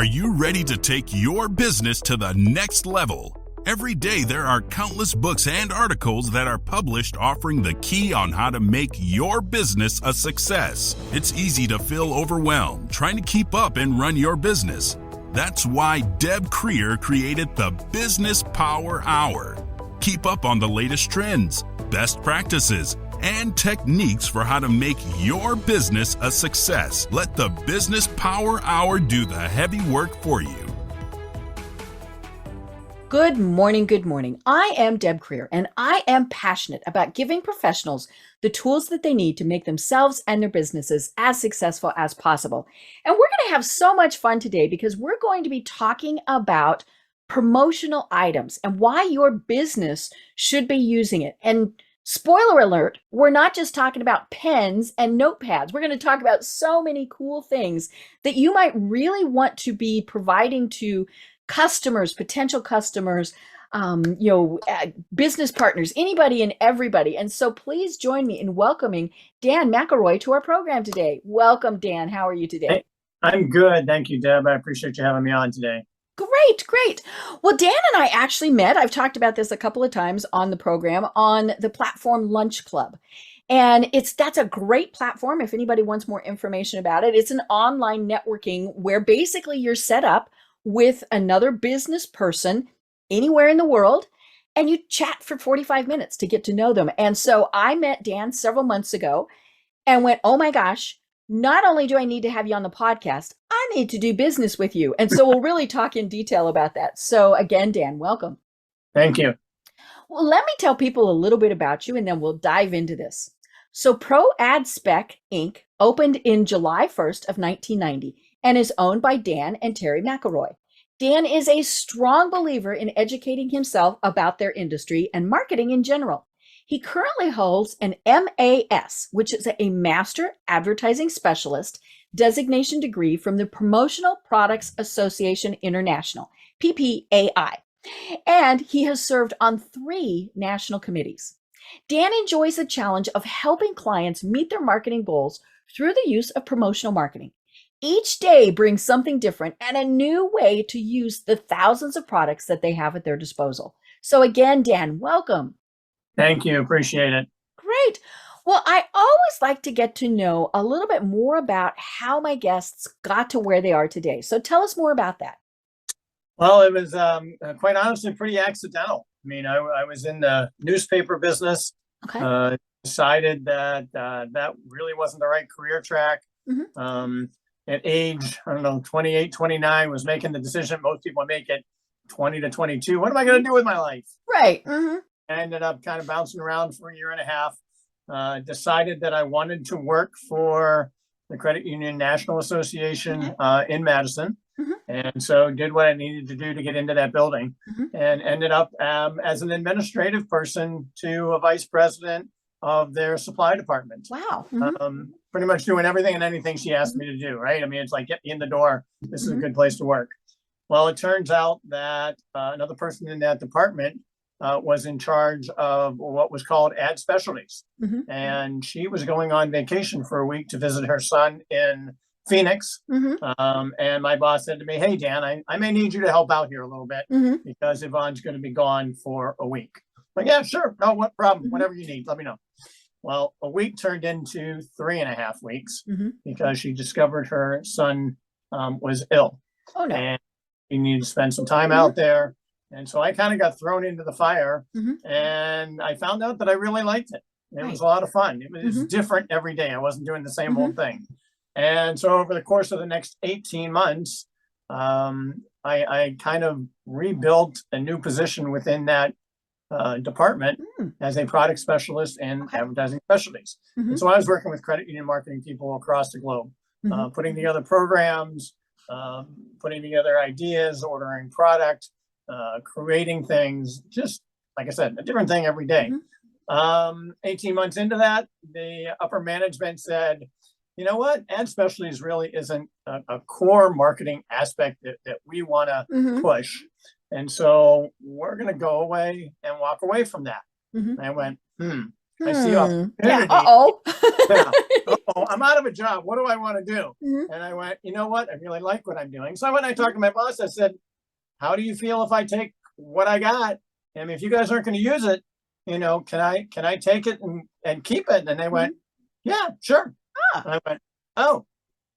Are you ready to take your business to the next level? Every day there are countless books and articles that are published offering the key on how to make your business a success. It's easy to feel overwhelmed trying to keep up and run your business. That's why Deb Creer created the Business Power Hour. Keep up on the latest trends, best practices, and techniques for how to make your business a success. Let the Business Power Hour do the heavy work for you. Good morning, good morning. I am Deb Creer, and I am passionate about giving professionals the tools that they need to make themselves and their businesses as successful as possible. And we're going to have so much fun today because we're going to be talking about promotional items and why your business should be using it. And spoiler alert, we're not just talking about pens and notepads. We're going to talk about so many cool things that you might really want to be providing to customers, potential customers, business partners, anybody and everybody. And so please join me in welcoming Dan McIlroy to our program today. Welcome, Dan. How are you today? Hey, I'm good. Thank you, Deb. I appreciate you having me on today. Great. Well, Dan and I actually met, I've talked about this a couple of times on the program, on the platform Lunch Club. And that's a great platform if anybody wants more information about it. It's an online networking where basically you're set up with another business person anywhere in the world, and you chat for 45 minutes to get to know them. And so I met Dan several months ago and went, oh my gosh, not only do I need to have you on the podcast, I need to do business with you. And so we'll really talk in detail about that. So again, Dan, welcome. Thank you. Well, let me tell people a little bit about you and then we'll dive into this. So ProAdSpec Inc. opened in July 1st of 1990 and is owned by Dan and Terry McIlroy. Dan is a strong believer in educating himself about their industry and marketing in general. He currently holds an MAS, which is a Master Advertising Specialist designation degree from the Promotional Products Association International, PPAI, and he has served on 3 national committees. Dan enjoys the challenge of helping clients meet their marketing goals through the use of promotional marketing. Each day brings something different and a new way to use the thousands of products that they have at their disposal. So again, Dan, welcome. Thank you. Appreciate it. Great. Well, I always like to get to know a little bit more about how my guests got to where they are today. So tell us more about that. Well, it was quite honestly pretty accidental. I mean, I was in the newspaper business, Okay. Decided that that really wasn't the right career track. Mm-hmm. At age, 28, 29, was making the decision most people make at 20 to 22. What am I going to do with my life? Right. Mm-hmm. I ended up kind of bouncing around for a year and a half. Decided that I wanted to work for the Credit Union National Association in Madison. Mm-hmm. And so did what I needed to do to get into that building, and ended up as an administrative person to a vice president of their supply department. Wow. Mm-hmm. Pretty much doing everything and anything she asked me to do, right? I mean, it's like, get me in the door. This is a good place to work. Well, it turns out that another person in that department was in charge of what was called ad specialties. And she was going on vacation for a week to visit her son in Phoenix. And my boss said to me, hey, Dan, I may need you to help out here a little bit because Yvonne's going to be gone for a week. Like, yeah, sure. No, what problem? Whatever you need, let me know. Well, a week turned into 3.5 weeks because she discovered her son was ill. Oh, no. And he needed to spend some time out there. And so I kind of got thrown into the fire and I found out that I really liked it. It was a lot of fun. It was different every day. I wasn't doing the same old thing. And so over the course of the next 18 months, I kind of rebuilt a new position within that department as a product specialist and advertising specialties. And so I was working with credit union marketing people across the globe, putting together programs, putting together ideas, ordering product, creating things, just like I said, a different thing every day. 18 months into that, the upper management said, you know what, ad specialties really isn't a core marketing aspect that we want to push. And so we're going to go away and walk away from that. And I went, I see opportunity. Yeah, uh-oh. I'm out of a job. What do I want to do? Mhm. And I went, you know what? I really like what I'm doing. So I went and I talked to my boss. I said, how do you feel if I take what I got? I mean, if you guys aren't going to use it, can I take it and keep it? And they went, yeah, sure. Ah. And I went, oh,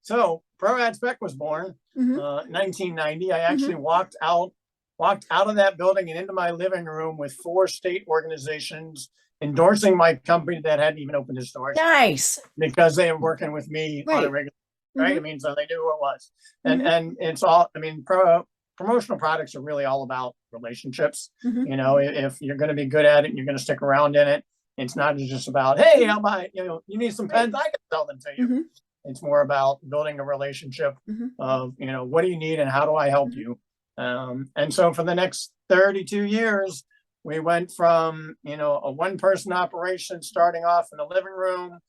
so ProAdSpec was born, Mhm. 1990. I actually walked out of that building and into my living room with 4 state organizations endorsing my company that hadn't even opened its doors Nice. because they were working with me on a Right. regular, right? Mhm. I mean, so they knew who it was. Mhm. And it's all, I mean, promotional products are really all about relationships. Mhm. If you're going to be good at it and you're going to stick around in it, it's not just about, hey, I'll buy, you need some pens, I can sell them to you. Mhm. It's more about building a relationship Mhm. of, what do you need and how do I help you? And so for the next 32 years, we went from, a 1-person operation starting off in the living room.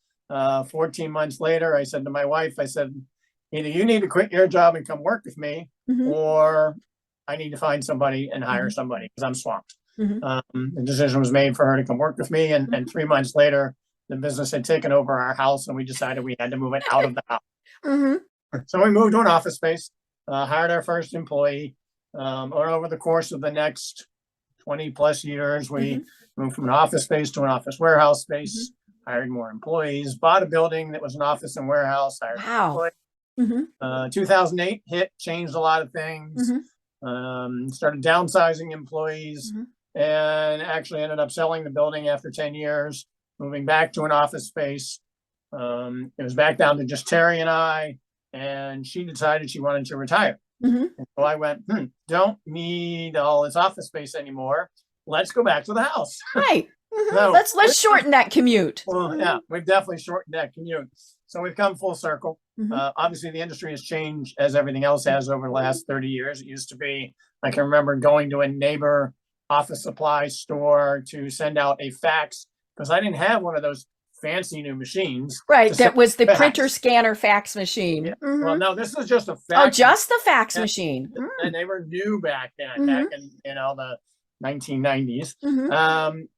14 months later, I said to my wife, I said, either you need to quit your job and come work with me, Mhm. or I need to find somebody and hire Mhm. somebody because I'm swamped. Mhm. The decision was made for her to come work with me. And 3 months later, the business had taken over our house and we decided we had to move it out of the house. Mhm. So we moved to an office space, hired our first employee. Or over the course of the next 20 plus years, we moved from an office space to an office warehouse space, hired more employees, bought a building that was an office and warehouse, hired more Wow. employees. Mhm. 2008 hit, changed a lot of things, started downsizing employees, Mhm. and actually ended up selling the building after 10 years, moving back to an office space. It was back down to just Terry and I, and she decided she wanted to retire. Mhm. And so I went, don't need all this office space anymore. Let's go back to the house. Right. Mhm. No, Let's shorten that commute. well, yeah, we've definitely shortened that commute. So we've come full circle. Mhm. Obviously, the industry has changed as everything else has over the last 30 years. It used to be, I can remember going to a neighbor office supply store to send out a fax because I didn't have one of those fancy new machines. Right. That was the fax. printer scanner fax machine. Yeah. Mhm. Well, no, this is just a fax. Oh, just the fax and, machine. and they were new back then, back in the 1990s.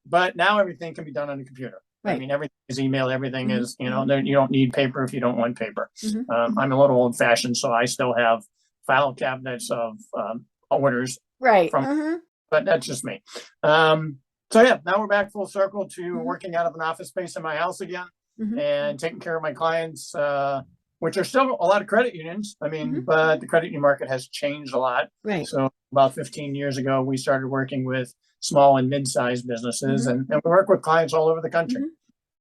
But now everything can be done on a computer. Right. I mean, everything is email. Everything is, you don't need paper if you don't want paper. Mhm. I'm a little old fashioned, so I still have file cabinets of orders Right. from, but that's just me. So yeah, now we're back full circle to working out of an office space in my house again and taking care of my clients, which are still a lot of credit unions. I mean, but the credit union market has changed a lot. Right. So about 15 years ago, we started working with small and mid-sized businesses, and we work with clients all over the country.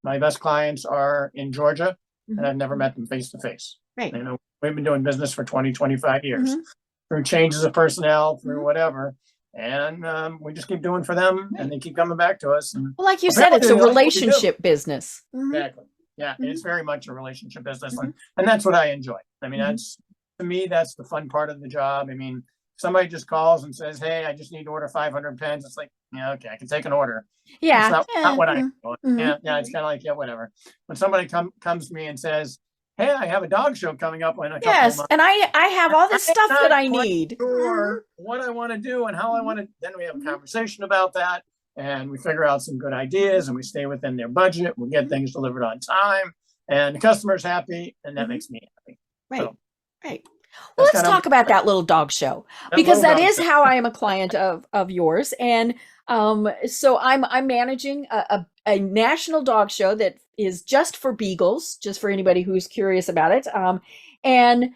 My best clients are in Georgia, and I've never met them face to face. Right. We've been doing business for 20, 25 years through changes of personnel, through whatever. And we just keep doing for them, and they keep coming back to us. And well, like you said, it's a relationship business. Exactly. Yeah, it's very much a relationship business, and that's what I enjoy. I mean, to me, that's the fun part of the job. I mean, somebody just calls and says, "Hey, I just need to order 500 pens." It's like, yeah, okay, I can take an order. Yeah, it's not what I want. Yeah, it's kind of like, yeah, whatever. When somebody comes to me and says, "Hey, I have a dog show coming up in a couple of months," and I have all the stuff that I need. Sure, what I want to do and how I want to. Then we have a conversation about that, and we figure out some good ideas, and we stay within their budget. We get things delivered on time, and the customer's happy, and that makes me happy. Right. So, right. Well, let's talk about that little dog show, because that is how I am a client of yours. And so I'm managing a national dog show that is just for beagles, just for anybody who's curious about it. And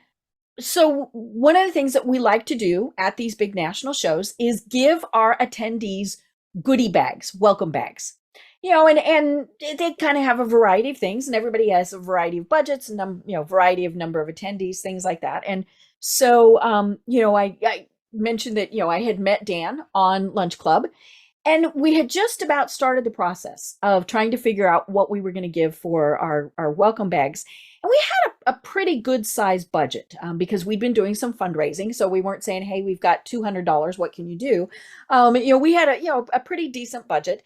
so one of the things that we like to do at these big national shows is give our attendees goodie bags, welcome bags. And they kind of have a variety of things, and everybody has a variety of budgets and variety of number of attendees, things like that. And so I mentioned that I had met Dan on Lunch Club, and we had just about started the process of trying to figure out what we were going to give for our welcome bags. And we had a pretty good sized budget because we'd been doing some fundraising. So we weren't saying, hey, we've got $200. What can you do? We had a pretty decent budget.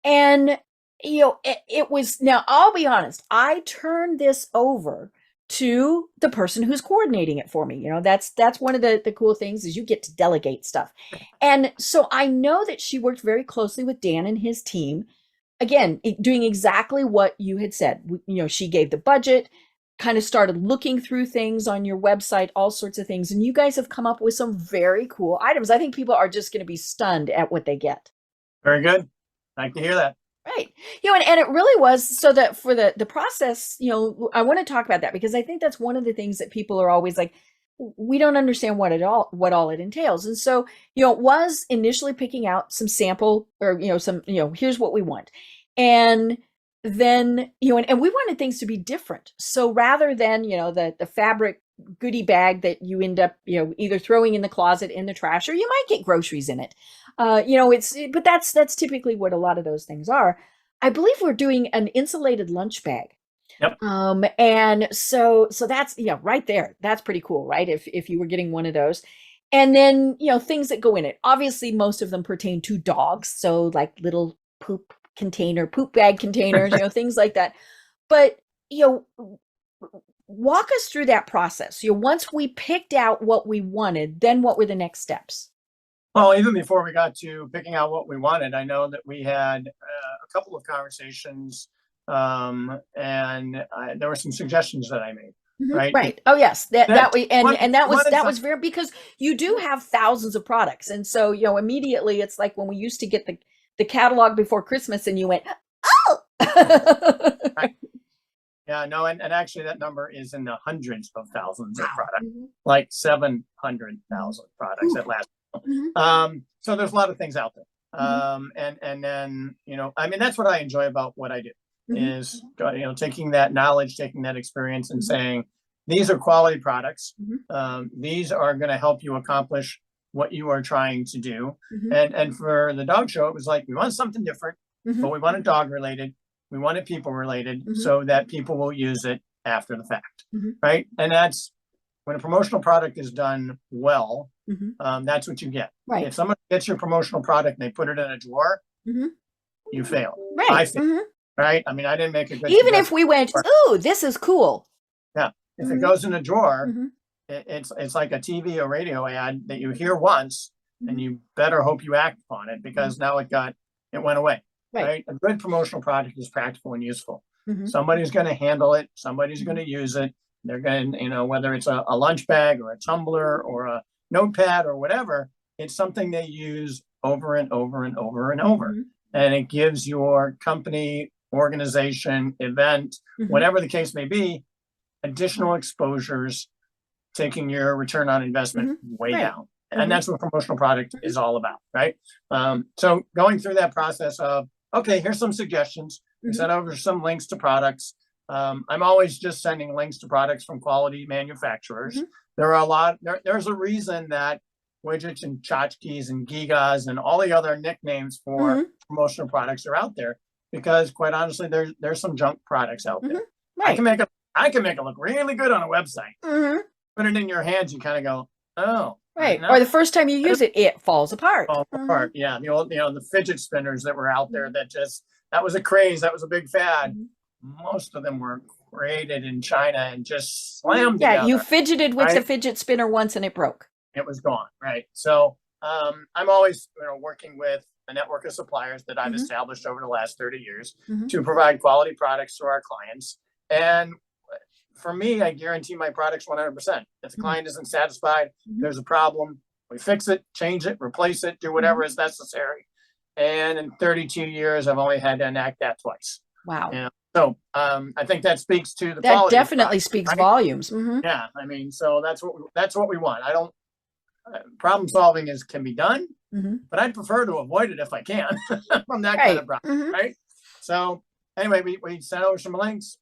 And, it was, now I'll be honest, I turned this over to the person who's coordinating it for me. That's one of the cool things is you get to delegate stuff. And so I know that she worked very closely with Dan and his team, again, doing exactly what you had said. She gave the budget. kind of started looking through things on your website, all sorts of things. And you guys have come up with some very cool items. I think people are just going to be stunned at what they get. Very good. Like to hear that. Right. And it really was so that for the process, I want to talk about that because I think that's one of the things that people are always like, we don't understand what all it entails. And so, it was initially picking out some sample or, here's what we want. And then, and we wanted things to be different. So rather than, the fabric goodie bag that you end up, either throwing in the closet, in the trash, or you might get groceries in it. But that's typically what a lot of those things are. I believe we're doing an insulated lunch bag. Yep. And so that's, right there. That's pretty cool, right? If you were getting one of those. And then, things that go in it. Obviously, most of them pertain to dogs. So like little poop bag containers, things like that. But, walk us through that process. Once we picked out what we wanted, then what were the next steps? Well, even before we got to picking out what we wanted, I know that we had a couple of conversations, and there were some suggestions that I made. Right. Right. Oh yes. That was very, because you do have thousands of products. And so, immediately it's like when we used to get the catalog before Christmas and you went, oh, right. Yeah, no. And actually that number is in the hundreds of thousands of products, Mm-hmm. like 700,000 products at last. So there's a lot of things out there. And then, that's what I enjoy about what I do. Is taking that knowledge, taking that experience and saying, these are quality products. These are going to help you accomplish what you are trying to do. And for the dog show, it was like, we want something different, but we want it dog related. We want it people related so that people will use it after the fact. Right. And that's when a promotional product is done well, that's what you get. Right. If someone gets your promotional product and they put it in a drawer, you fail. Right. I fail. Right? I mean, I didn't make a good. Even if we went, ooh, this is cool. Yeah. If it goes in a drawer, it's like a TV or radio ad that you hear once, and you better hope you act upon it because now it went away. Right. A good promotional product is practical and useful. Somebody's going to handle it. Somebody's going to use it. They're going to, whether it's a lunch bag or a tumbler or a notepad or whatever, it's something they use over and over and over and over. And it gives your company, organization, event, whatever the case may be, additional exposures, taking your return on investment way down. And that's what promotional product is all about, right? So going through that process of, okay, here's some suggestions. We sent over some links to products. I'm always just sending links to products from quality manufacturers. There are there's a reason that widgets and tchotchkes and gigas and all the other nicknames for promotional products are out there. Because quite honestly, there's some junk products out there. Right. I can make it look really good on a website. Put it in your hands, you kind of go, oh. Right. Or the first time you use it, it falls apart. Yeah. The old, the fidget spinners that were out there that was a craze. That was a big fad. Most of them were created in China and just slammed together. Yeah. You fidgeted with the fidget spinner once and it broke. It was gone. Right. So I'm always, working with a network of suppliers that I've established over the last 30 years to provide quality products to our clients. And for me, I guarantee my products 100%. If the client isn't satisfied, there's a problem, we fix it, change it, replace it, do whatever is necessary. And in 32 years, I've only had to enact that twice. Wow. So I think that speaks to the that quality. That definitely speaks volumes. Yeah. I mean, so that's what we want. Problem solving can be done, but I'd prefer to avoid it if I can from that kind of problem, right? So anyway, we sent over some links.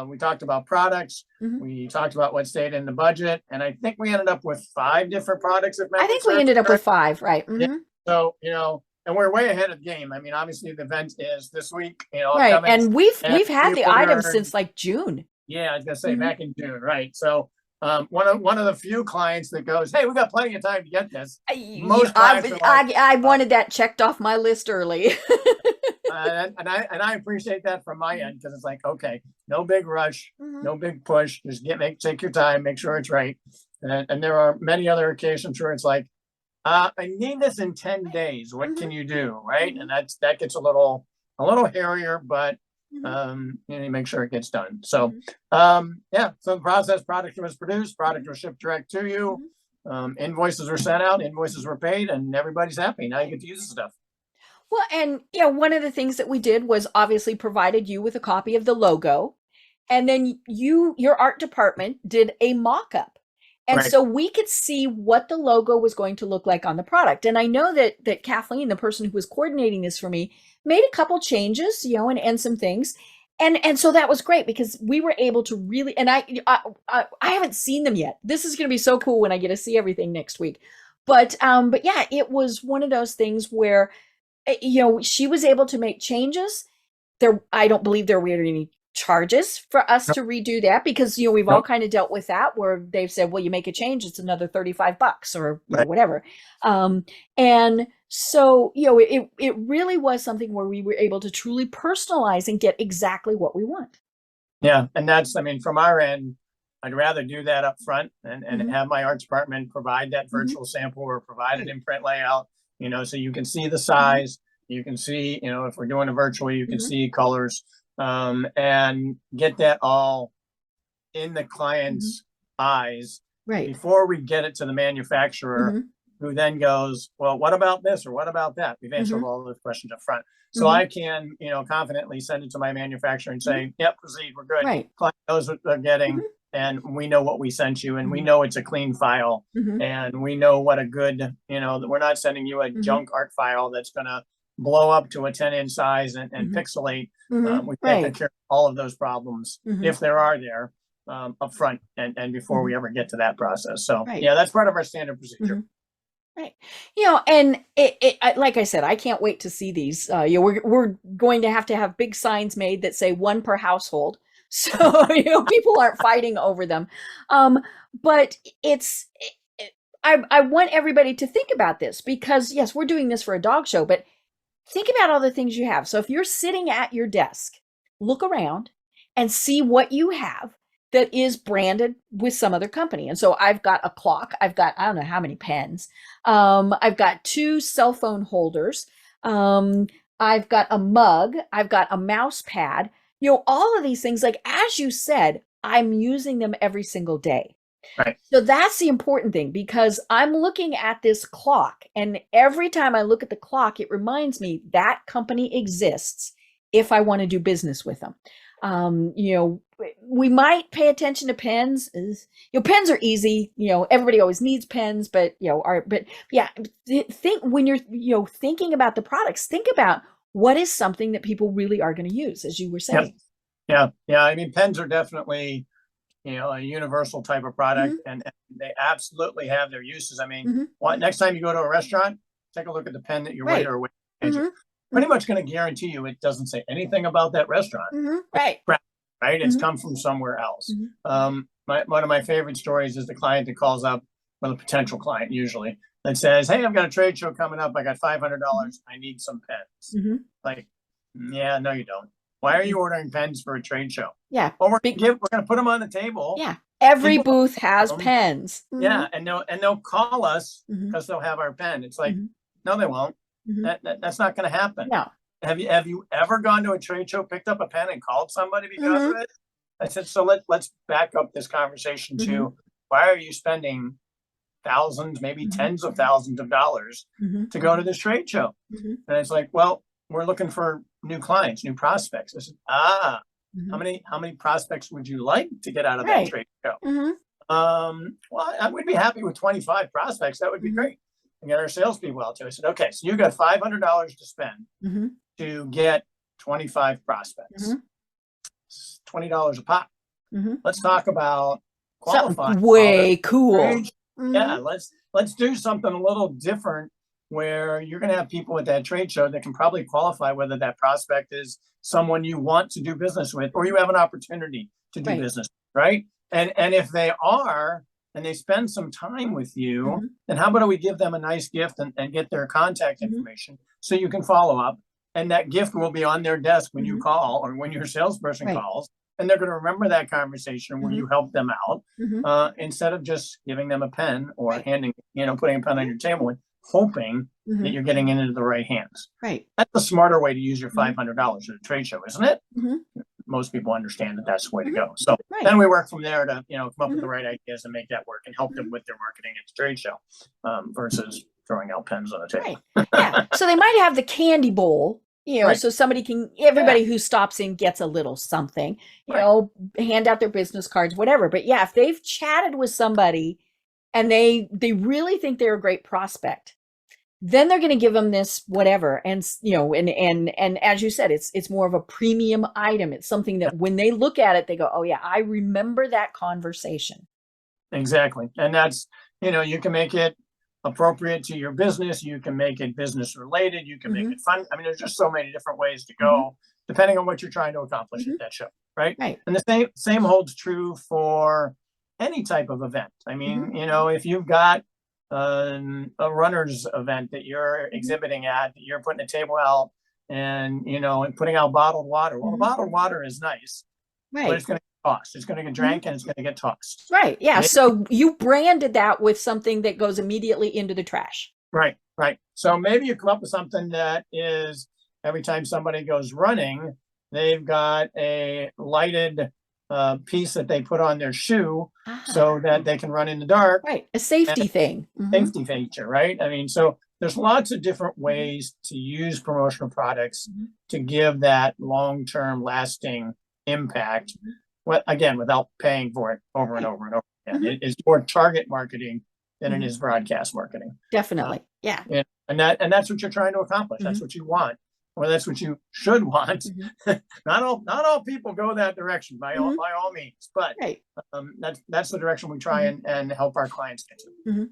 We talked about products. We talked about what stayed in the budget, and I think we ended up with 5 different products. I think we ended up with 5, right? Yeah. So and we're way ahead of the game. I mean, obviously the event is this week, right? And we've had the items since like June. Yeah, I was gonna say back in June, right? So. One of the few clients that goes, hey, we got plenty of time to get this. I wanted that checked off my list early. and I appreciate that from my end because it's like, okay, no big rush, no big push. Just take your time, make sure it's right. And there are many other occasions where it's like, I need this in 10 days. What can you do, right? And that gets a little hairier, but You make sure it gets done. So, so the process, product was produced, product was shipped direct to you. Invoices were sent out, invoices were paid, and everybody's happy. Now you get to use the stuff. Well, and one of the things that we did was obviously provided you with a copy of the logo, and then your art department did a mock-up. And Right. so we could see what the logo was going to look like on the product. And I know that Kathleen, the person who was coordinating this for me, made a couple changes, and some things. And so that was great because we were able to really, and I haven't seen them yet. This is going to be so cool when I get to see everything next week. But yeah, it was one of those things where, she was able to make changes. I don't believe there were any charges for us to redo that because we've all kind of dealt with that where they've said, well, you make a change, it's another $35 or whatever. And so it really was something where we were able to truly personalize and get exactly what we want. Yeah, and that's, from our end, I'd rather do that up front and have my arts department provide that virtual sample or provide an in-print layout, so you can see the size, you can see, if we're doing it virtually, you can see colors. And get that all in the client's eyes before we get it to the manufacturer, who then goes, well, what about this or what about that? We've answered all those questions up front. So I can, confidently send it to my manufacturer and say, yep, proceed, we're good. Client knows what they're getting, and we know what we sent you, and we know it's a clean file, and we know what a good, that we're not sending you a junk art file that's going to blow up to a 10-inch size and pixelate. We take care of all of those problems if there are there up front and before we ever get to that process. So yeah, that's part of our standard procedure. Right. And like I said, I can't wait to see these. We're going to have big signs made that say one per household. So, people aren't fighting over them. But I want everybody to think about this because yes, we're doing this for a dog show, but think about all the things you have. So if you're sitting at your desk, look around and see what you have that is branded with some other company. And so I've got a clock. I've got, I don't know how many pens. I've got 2 cell phone holders. I've got a mug. I've got a mouse pad. All of these things, like, as you said, I'm using them every single day. Right. So that's the important thing because I'm looking at this clock, and every time I look at the clock, it reminds me that company exists if I want to do business with them. We might pay attention to pens. Pens are easy. Everybody always needs pens, but think when you're thinking about the products, think about what is something that people really are going to use, as you were saying. Yeah. Pens are definitely a universal type of product, and they absolutely have their uses. Next time you go to a restaurant, take a look at the pen that your waiter or waitress pretty much going to guarantee you it doesn't say anything about that restaurant. Right. It's come from somewhere else. One of my favorite stories is the client that calls up, well, a potential client usually, that says, hey, I've got a trade show coming up. I got $500. I need some pens. Like, yeah, no, you don't. Why are you ordering pens for a trade show? Yeah. Well, we're going to put them on the table. Yeah. Every booth has pens. Yeah. And they'll call us because they'll have our pen. It's like, no, they won't. That's not going to happen. No. Have you ever gone to a trade show, picked up a pen and called somebody because of it? I said, so let's back up this conversation to why are you spending thousands, maybe tens of thousands of dollars to go to this trade show? And it's like, well, we're looking for new clients, new prospects. I said, how many prospects would you like to get out of that trade show? Well, I would be happy with 25 prospects. That would be great. And get our salespeople out too. I said, okay, so you got $500 to spend to get 25 prospects. It's $20 a pop. Let's talk about qualifying. Something way cool. Yeah, let's do something a little different where you're going to have people at that trade show that can probably qualify whether that prospect is someone you want to do business with or you have an opportunity to do business, right? And if they are, and they spend some time with you, then how about we give them a nice gift and get their contact information so you can follow up. And that gift will be on their desk when you call or when your salesperson calls. And they're going to remember that conversation where you helped them out instead of just giving them a pen or handing, putting a pen on your table. hoping that you're getting into the right hands. Right. That's a smarter way to use your $500 at a trade show, isn't it? Most people understand that that's the way to go. So then we work from there to, come up with the right ideas and make that work and help them with their marketing at the trade show, versus throwing out pens on a table. Right. Yeah. So they might have the candy bowl, so everybody who stops in gets a little something, hand out their business cards, whatever. But yeah, if they've chatted with somebody and they really think they're a great prospect, then they're going to give them this whatever. And, and as you said, it's more of a premium item. It's something that when they look at it, they go, oh yeah, I remember that conversation. Exactly. And that's, you can make it appropriate to your business. You can make it business related. You can make it fun. I mean, there's just so many different ways to go depending on what you're trying to accomplish at that show. Right. And the same holds true for any type of event. I mean, if you've got a runner's event that you're exhibiting at, that you're putting a table out and, and putting out bottled water. Well, the bottled water is nice, but it's going to cost. It's going to get drank and it's going to get tossed. Right. Yeah. So you branded that with something that goes immediately into the trash. Right. So maybe you come up with something that is every time somebody goes running, they've got a lighted piece that they put on their shoe so that they can run in the dark. Right. A safety thing. Safety feature, right? I mean, so there's lots of different ways to use promotional products to give that long-term lasting impact. Again, without paying for it over and over and over again. It's more target marketing than it is broadcast marketing. Definitely. Yeah. And that's what you're trying to accomplish. That's what you want. Or that's what you should want. Not all people go that direction by all means, but that's the direction we try and help our clients get to.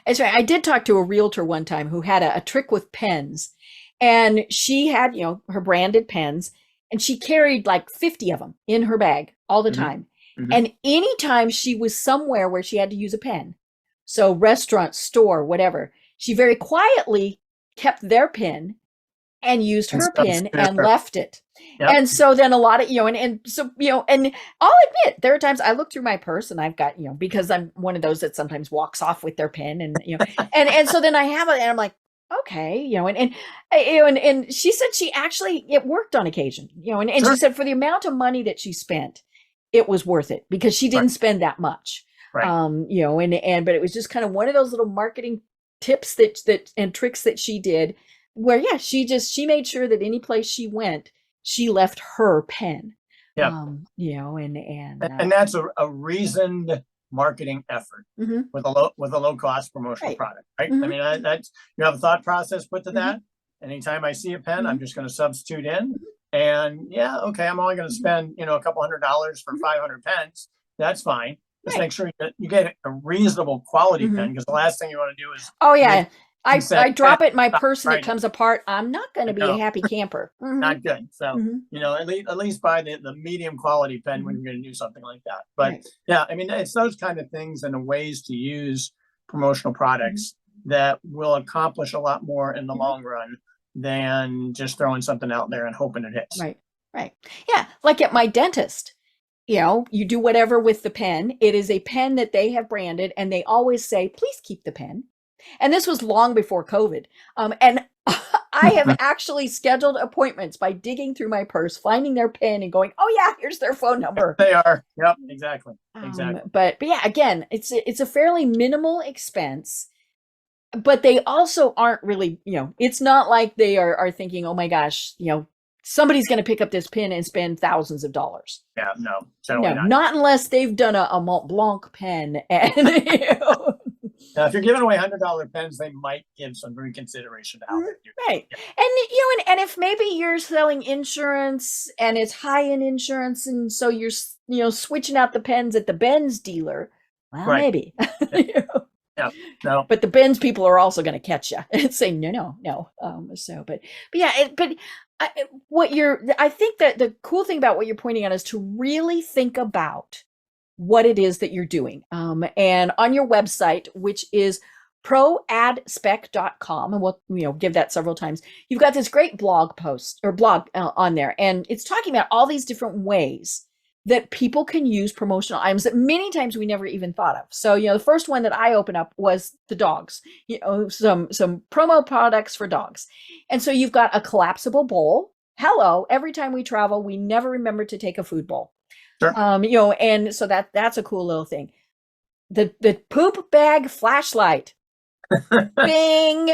That's right. I did talk to a realtor one time who had a trick with pens, and she had, her branded pens, and she carried like 50 of them in her bag all the time. And anytime she was somewhere where she had to use a pen, so restaurant, store, whatever, she very quietly kept their pen and used her pin and left it. And so then a lot of, and I'll admit there are times I look through my purse and I've got, because I'm one of those that sometimes walks off with their pen and, and so then I have it and I'm like, okay, and she said it worked on occasion, and she said for the amount of money that she spent, it was worth it because she didn't spend that much. But it was just kind of one of those little marketing tips that and tricks that she did where, she made sure that any place she went, she left her pen. And that's a reasoned marketing effort with a low cost promotional product, right? I mean, that's, you have a thought process put to that. Anytime I see a pen, I'm just going to substitute in, and I'm only going to spend, a couple $100 for 500 pens. That's fine. Just make sure you get a reasonable quality pen, because the last thing you want to do is I drop it in my purse and it comes apart. I'm not going to be a happy camper. Not good. So, at least buy the medium quality pen when you're going to do something like that. But I mean, it's those kind of things and the ways to use promotional products that will accomplish a lot more in the long run than just throwing something out there and hoping it hits. Right. Yeah. Like at my dentist, you do whatever with the pen. It is a pen that they have branded and they always say, please keep the pen. And this was long before COVID. And I have actually scheduled appointments by digging through my purse, finding their pen and going, oh yeah, here's their phone number. They are. Yep, exactly. But yeah, again, it's a fairly minimal expense, but they also aren't really, it's not like they are thinking, oh my gosh, somebody's going to pick up this pen and spend thousands of dollars. Yeah, no, totally not unless they've done a Mont Blanc pen. And, Now, if you're giving away $100 pens, they might give some reconsideration to how they do. Right. And and if maybe you're selling insurance and it's high-end insurance, and so you're switching out the pens at the Benz dealer, well, maybe. No. But the Benz people are also going to catch you and say no. I think that the cool thing about what you're pointing out is to really think about what it is that you're doing. And on your website, which is ProAdSpec.com, and we'll give that several times, you've got this great blog post or blog on there, and it's talking about all these different ways that people can use promotional items that many times we never even thought of. So, the first one that I opened up was the dogs, some promo products for dogs. And so you've got a collapsible bowl. Hello, every time we travel, we never remember to take a food bowl. Sure. And so that's a cool little thing. The poop bag flashlight. Bing,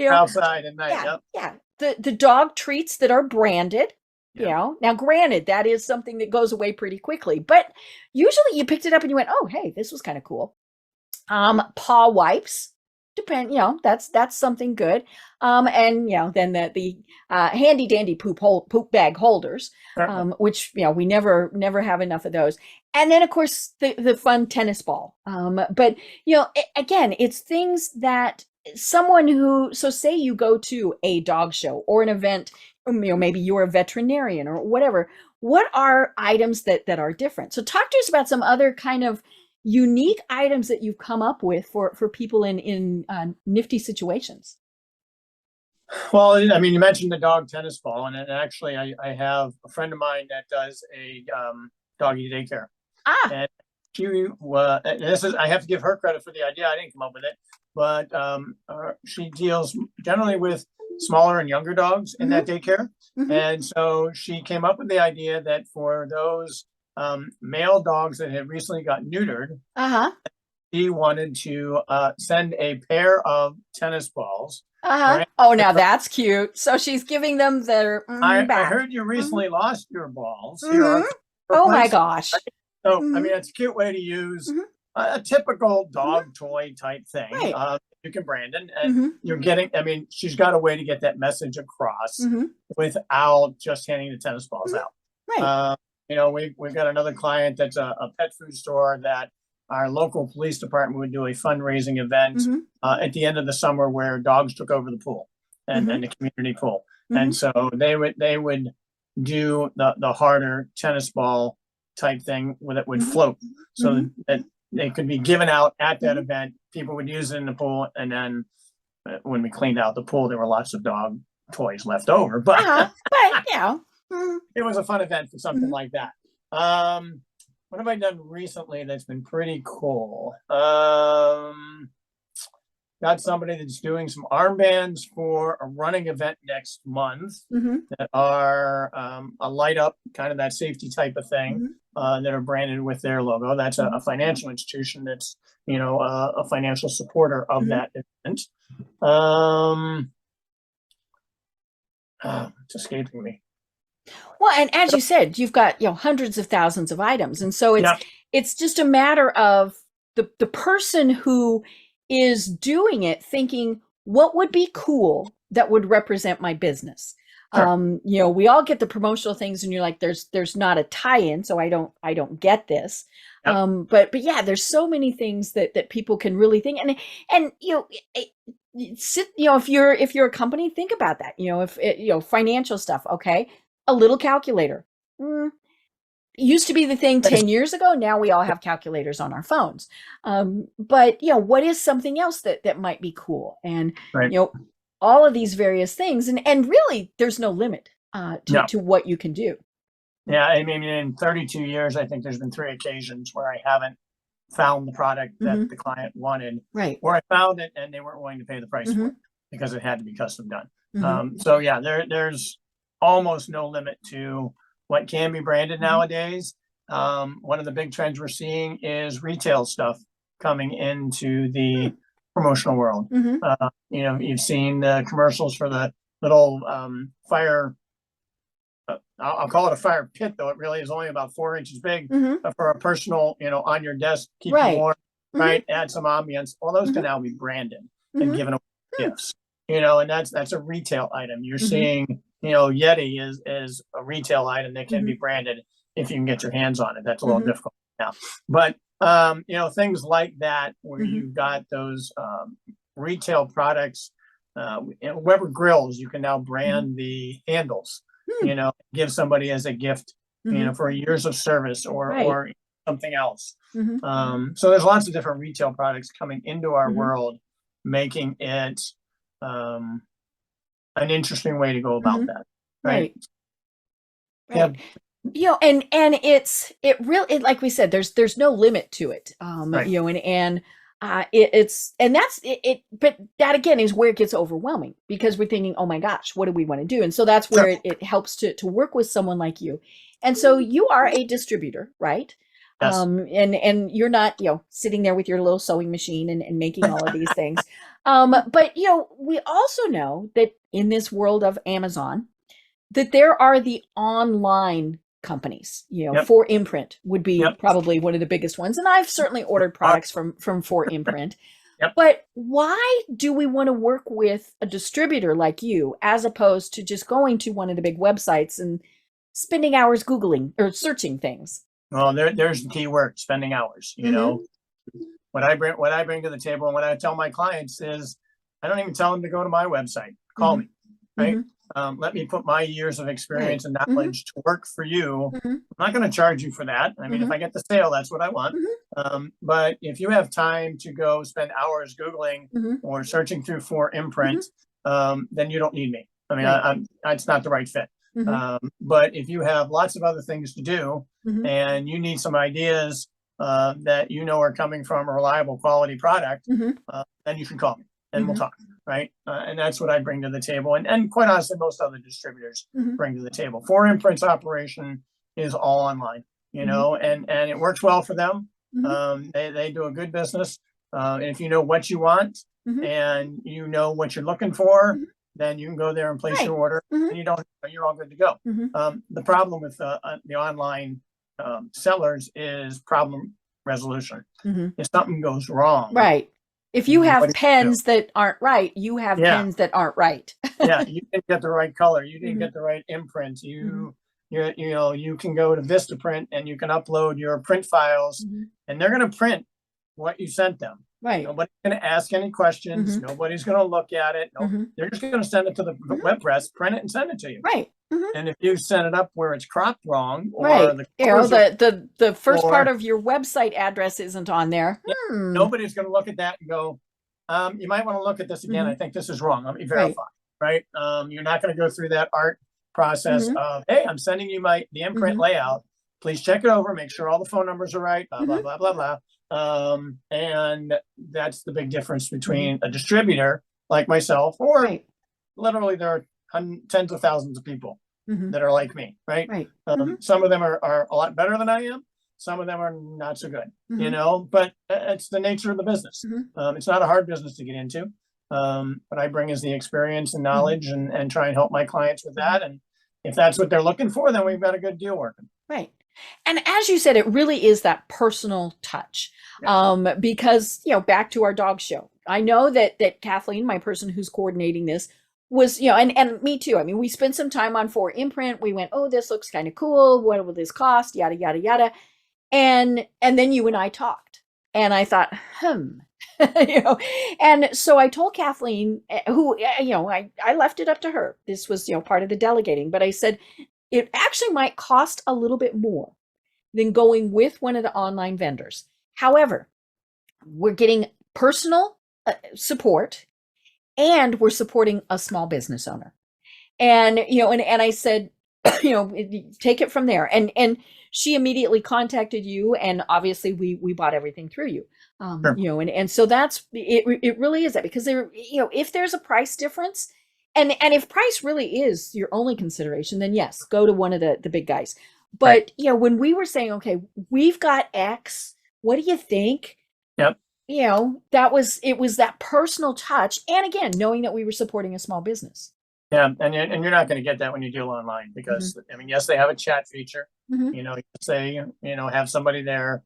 outside at night. Yeah, Yep. yeah. The dog treats that are branded. Now granted, that is something that goes away pretty quickly, but usually you picked it up and you went, oh, hey, this was kind of cool. Paw wipes, that's something good. And then the handy dandy poop bag holders, which we never have enough of those. And then of course the fun tennis ball. But again, it's things that someone so say you go to a dog show or an event, maybe you're a veterinarian or whatever. What are items that are different? So talk to us about some other kind of unique items that you've come up with for people in nifty situations. Well, I mean, you mentioned the dog tennis ball, and actually I have a friend of mine that does a doggy daycare. And I have to give her credit for the idea. I didn't come up with it, but she deals generally with smaller and younger dogs in that daycare. And so she came up with the idea that for those male dogs that had recently got neutered, she wanted to send a pair of tennis balls. Right? Oh, now that's cute. So she's giving them their back. I heard you recently lost your balls. Oh my gosh. So, I mean, it's a cute way to use a typical dog toy type thing. Right. You can brand it, and you're getting, I mean, she's got a way to get that message across without just handing the tennis balls out. Right. We've got another client that's a pet food store that our local police department would do a fundraising event at the end of the summer where dogs took over the pool and the community pool. And so they would do the harder tennis ball type thing that would float so that they could be given out at that event. People would use it in the pool. And then when we cleaned out the pool, there were lots of dog toys left over, but it was a fun event for something like that. What have I done recently that's been pretty cool? Got somebody that's doing some armbands for a running event next month that are a light up, kind of that safety type of thing, that are branded with their logo. That's a financial institution that's, a financial supporter of that event. It's escaping me. Well, and as you said, you've got hundreds of thousands of items, and so it's just a matter of the person who is doing it thinking, what would be cool that would represent my business. Sure. We all get the promotional things, and you're like, there's not a tie-in, so I don't get this. Yep. But yeah, there's so many things that people can really think, and if you're a company, think about that. If financial stuff, okay. A little calculator. Used to be the thing 10 years ago. Now we all have calculators on our phones. But what is something else that might be cool? And all of these various things, and really there's no limit to what you can do. Yeah, I mean, in 32 years, I think there's been 3 occasions where I haven't found the product that the client wanted, right? Or I found it and they weren't willing to pay the price for it because it had to be custom done. So yeah, there's almost no limit to what can be branded nowadays. One of the big trends we're seeing is retail stuff coming into the promotional world. You've seen the commercials for the little fire. I'll call it a fire pit, though it really is only about 4 inches big, for a personal, on your desk, keep you warm, right? Add some ambience. All those can now be branded and given away gifts. And that's a retail item. You're seeing. Yeti is a retail item that can be branded if you can get your hands on it. That's a little difficult now. But, things like that, where you've got those retail products, Weber grills, you can now brand the handles, give somebody as a gift, for years of service or something else. So there's lots of different retail products coming into our world, making it an interesting way to go about that. Right. Yeah. And it really, like we said, there's no limit to it. Right. It's and that's it, but that again is where it gets overwhelming because we're thinking, oh my gosh, what do we want to do? And so that's where Sure. it helps to work with someone like you. And so you are a distributor, right? Yes. And you're not, sitting there with your little sewing machine and making all of these things. But we also know that in this world of Amazon, that there are the online companies, Yep. For Imprint would be Yep. probably one of the biggest ones. And I've certainly ordered products from For Imprint. Yep. But why do we want to work with a distributor like you as opposed to just going to one of the big websites and spending hours Googling or searching things? Well, there's the key word, spending hours. What I bring to the table and what I tell my clients is I don't even tell them to go to my website. Call me, right? Let me put my years of experience and knowledge to work for you. I'm not going to charge you for that. I mean, if I get the sale, that's what I want. But if you have time to go spend hours Googling or searching through For Imprint, then you don't need me. I mean, it's not the right fit. But if you have lots of other things to do and you need some ideas that are coming from a reliable quality product, then you can call me and we'll talk, right? And that's what I bring to the table. And quite honestly, most other distributors bring to the table. For Imprint's operation is all online, and it works well for them. They do a good business. And if you know what you want and you know what you're looking for, then you can go there and place your order and you're all good to go. The problem with the online sellers is problem resolution. If something goes wrong. Right. If you have pens that aren't right, you have pens that aren't right. Yeah, you didn't get the right color. You didn't get the right imprint. You can go to Vistaprint and you can upload your print files and they're going to print what you sent them. Right. Nobody's going to ask any questions. Nobody's going to look at it. They're just going to send it to the web press, print it, and send it to you. Right. And if you send it up where it's cropped wrong, or the first part of your website address isn't on there. Nobody's going to look at that and go, you might want to look at this again. I think this is wrong. Let me verify. Right. You're not going to go through that art process of, hey, I'm sending you the imprint layout. Please check it over. Make sure all the phone numbers are right. Blah, blah, blah, blah, blah. And that's the big difference between a distributor like myself, or literally there are tens of thousands of people that are like me, right? Some of them are a lot better than I am. Some of them are not so good, but it's the nature of the business. It's not a hard business to get into. What I bring is the experience and knowledge and try and help my clients with that. And if that's what they're looking for, then we've got a good deal working. Right. And as you said, it really is that personal touch. Because, back to our dog show, I know that Kathleen, my person who's coordinating this, was, and me too. I mean, we spent some time on For Imprint. We went, oh, this looks kind of cool. What will this cost? Yada, yada, yada. And then you and I talked and I thought, and so I told Kathleen, who, I left it up to her. This was, part of the delegating, but I said, it actually might cost a little bit more than going with one of the online vendors. However, we're getting personal support and we're supporting a small business owner. And, and I said, take it from there. And she immediately contacted you. And obviously we bought everything through you. Sure. And so that's, it really is that, because there, if there's a price difference, and if price really is your only consideration, then yes, go to one of the big guys. But, when we were saying, okay, we've got X, what do you think? Yep. It was that personal touch. And again, knowing that we were supporting a small business. Yeah. And you're not going to get that when you deal online because, I mean, yes, they have a chat feature, you say, have somebody there.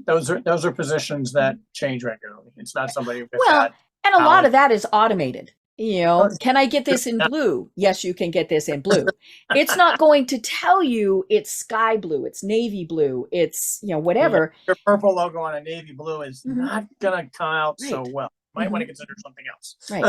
Those are positions that change regularly. It's not somebody with that. And a lot of that is automated. Can I get this in blue? Yes, you can get this in blue. It's not going to tell you it's sky blue, it's navy blue, it's, whatever. Your purple logo on a navy blue is not going to come out so well. Might want to consider something else. Right.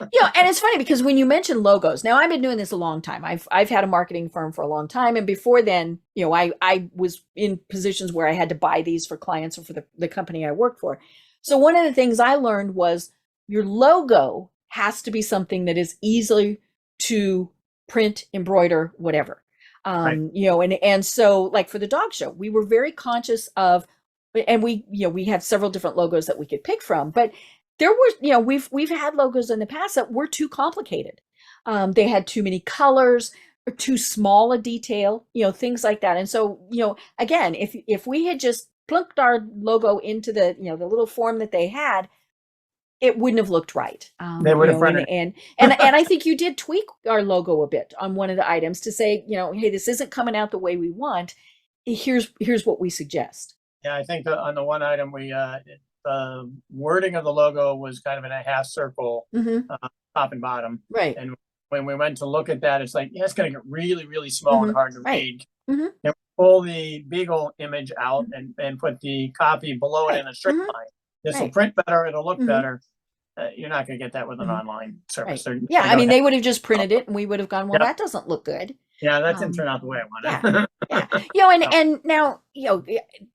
And it's funny because when you mention logos, now I've been doing this a long time. I've had a marketing firm for a long time. And before then, I was in positions where I had to buy these for clients or for the company I worked for. So one of the things I learned was your logo has to be something that is easily to print, embroider, whatever. And so like for the dog show, we were very conscious of, and we had several different logos that we could pick from, but there were, we've had logos in the past that were too complicated. They had too many colors, or too small a detail, things like that. And so, again, if we had just plunked our logo into the, the little form that they had, it wouldn't have looked right. They would have printed. And I think you did tweak our logo a bit on one of the items to say, hey, this isn't coming out the way we want. Here's what we suggest. Yeah, I think on the one item the wording of the logo was kind of in a half circle, top and bottom. Right. And when we went to look at that, it's like, it's going to get really, really small and hard to read. And pull the Beagle image out and put the copy below it in a straight line. This will print better. It'll look better. You're not going to get that with an online service. Right. Yeah, I mean, they would have just printed it, and we would have gone, well, that doesn't look good. Yeah, that didn't turn out the way I wanted. Yeah. And now,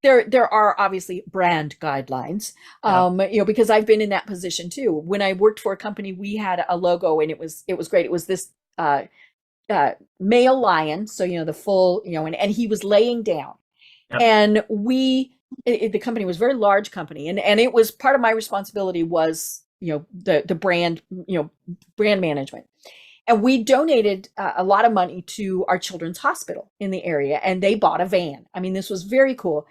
there are obviously brand guidelines, because I've been in that position too. When I worked for a company, we had a logo, and it was great. It was this male lion, so the full, and he was laying down, and the company was a very large company, and it was part of my responsibility was the brand brand management, and we donated a lot of money to our children's hospital in the area, and they bought a van. I mean, this was very cool,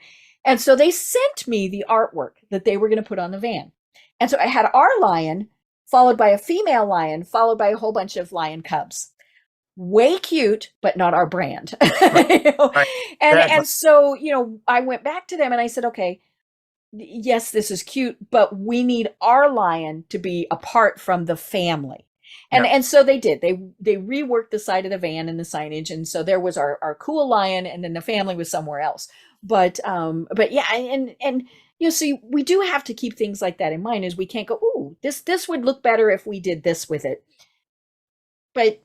and so they sent me the artwork that they were going to put on the van, and so I had our lion followed by a female lion followed by a whole bunch of lion cubs. Way cute, but not our brand. And so, I went back to them and I said, okay, yes, this is cute, but we need our lion to be apart from the family. And so they did. They reworked the side of the van and the signage. And so there was our cool lion, and then the family was somewhere else. But yeah, and so we do have to keep things like that in mind, as we can't go, ooh, this would look better if we did this with it. But,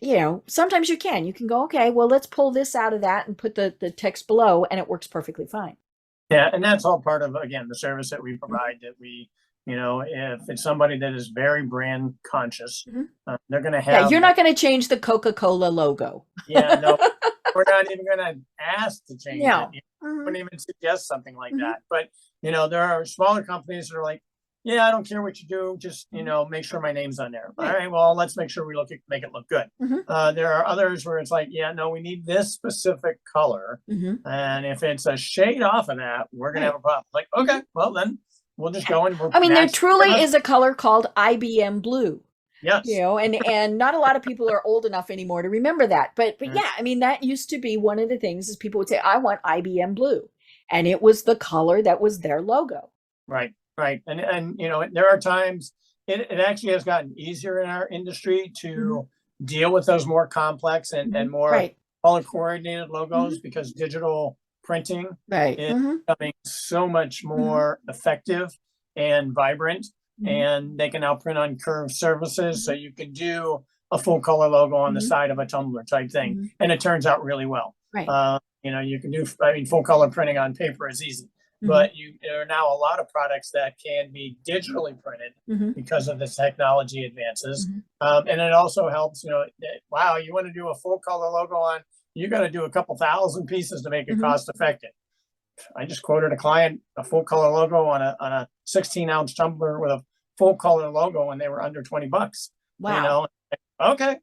sometimes you can go, okay, well, let's pull this out of that and put the text below, and it works perfectly fine. Yeah. And that's all part of, again, the service that we provide, that we, if it's somebody that is very brand conscious, they're going to have. Yeah, you're not going to change the Coca-Cola logo. Yeah, no, we're not even going to ask to change it. We wouldn't even suggest something like that. But, there are smaller companies that are like, yeah, I don't care what you do. Just, make sure my name's on there. All right, well, let's make sure we make it look good. There are others where it's like, yeah, no, we need this specific color. And if it's a shade off of that, we're going to have a problem. Like, okay, well, then we'll just go and there truly is a color called Ibm Blue. Yes. And not a lot of people are old enough anymore to remember that. But yeah, I mean, that used to be one of the things, is people would say, I want Ibm Blue. And it was the color that was their logo. Right. Right. And there are times it actually has gotten easier in our industry to deal with those more complex and more color coordinated logos, because digital printing is becoming so much more effective and vibrant, and they can now print on curved surfaces. So you can do a full color logo on the side of a tumbler type thing. And it turns out really well. Right. You can do, full color printing on paper is easy. But there are now a lot of products that can be digitally printed because of the technology advances. And it also helps, wow, you want to do a full color logo on, you got to do a couple thousand pieces to make it cost effective. I just quoted a client a full color logo on a 16-ounce tumbler with a full color logo, and they were under $20. Wow. Okay.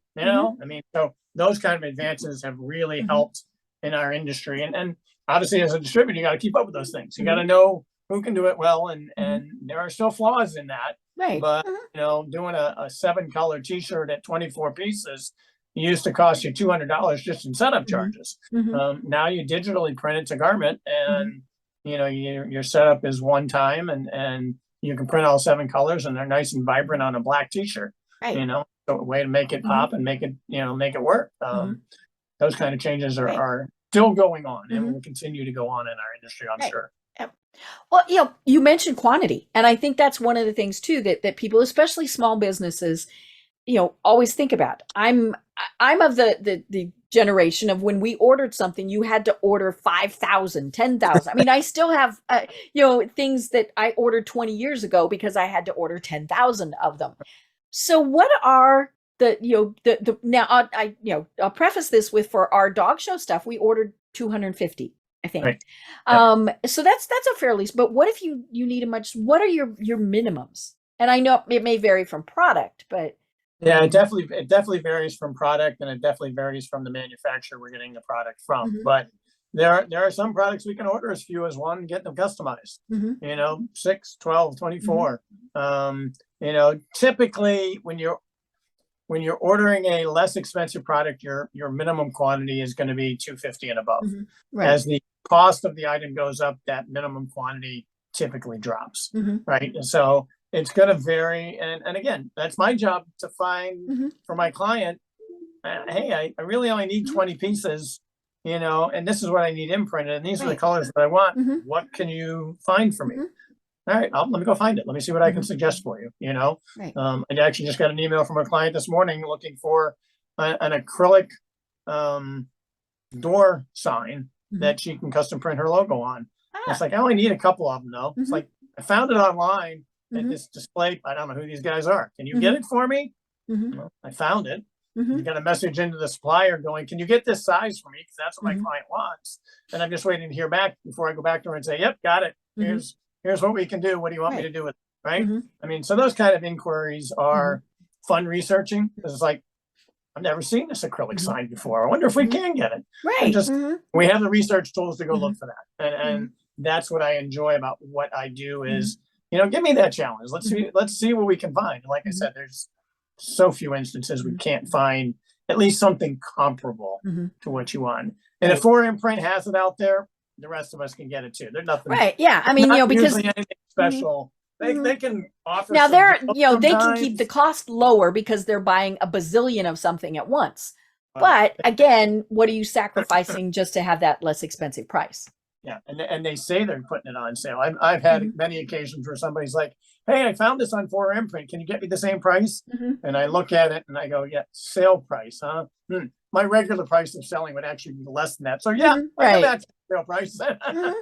So those kind of advances have really helped in our industry. And obviously, as a distributor, you got to keep up with those things. You got to know who can do it well, and there are still flaws in that. Right. But doing a 7-color T-shirt at 24 pieces used to cost you $200 just in setup charges. Now you digitally print it to garment, and your setup is one time, and you can print all 7 colors, and they're nice and vibrant on a black T-shirt. Right. So a way to make it pop and make it work. Those kind of changes are still going on, and will continue to go on in our industry, I'm sure. Yeah. Well, you mentioned quantity, and I think that's one of the things too that people, especially small businesses, always think about. I'm of the generation of when we ordered something, you had to order 5,000, 10,000. I mean, I still have things that I ordered 20 years ago because I had to order 10,000 of them. So what are now I'll preface this with, for our dog show stuff, we ordered 250, I think. Right. Yep. So that's a fair lease. But what if you need what are your minimums? And I know it may vary from product, but yeah, it definitely varies from product, and it definitely varies from the manufacturer we're getting the product from. Mhm. But there are some products we can order as few as one and get them customized. Mhm. 6, 12, 24. Typically when you're ordering a less expensive product, your minimum quantity is going to be 250 and above. Mhm. Right. As the cost of the item goes up, that minimum quantity typically drops. Mhm. Right. And so it's going to vary. And again, that's my job to find Mhm. for my client, hey, I really only need Mhm. 20 pieces, and this is what I need imprinted, and these are the Right. colors that I want. Mhm. What can you find for me? Mhm. All right, let me go find it. Let me see what I can Mhm. suggest for you. Right. I actually just got an email from a client this morning looking for an acrylic door sign Mhm. that she can custom print her logo on. It's Ah. like, I only need a couple of them though. It's Mhm. like, I found it online at Mhm. this display. I don't know who these guys are. Can you get Mhm. it for me? Mhm. Well, I found it. You Mhm. got a message into the supplier going, can you get this size for me? Because that's what my Mhm. client wants. And I'm just waiting to hear back before I go back to her and say, yep, got it. Mhm. Here's what we can do. What do you want me Right. to do with it? Right. Mhm. I mean, so those kind of inquiries are fun researching. It's like, I've never seen this acrylic Mhm. sign before. I wonder if we Mhm. can get it. Right. And just, Mhm. we have the research tools to go look Mhm. for that. And that's what I enjoy about what I do is, Mhm. give me that challenge. Let's Mhm. see what we can find. And like I Mhm. said, there's so few instances we Mhm. can't find at least something comparable Mhm. to what you want. And Right. if 4imprint has it out there, the rest of us can get it too. There's nothing, Right. Yeah. I mean, not because usually anything Mhm. special. Mhm. They can offer Now some they're, deals they can keep the sometimes, cost lower because they're buying a bazillion of something at once. but But again, what are you sacrificing just to have that less expensive price? yeah, and they say they're putting it on sale. I've had Mhm. many occasions where somebody's like, "Hey, I found this on 4imprint. Can you get me the same price?" Mhm. And I look at it and I go, "Yeah, sale price, huh? My regular price of selling would actually be less than that. So yeah, Mhm. I can Right. match the sale price." Mhm.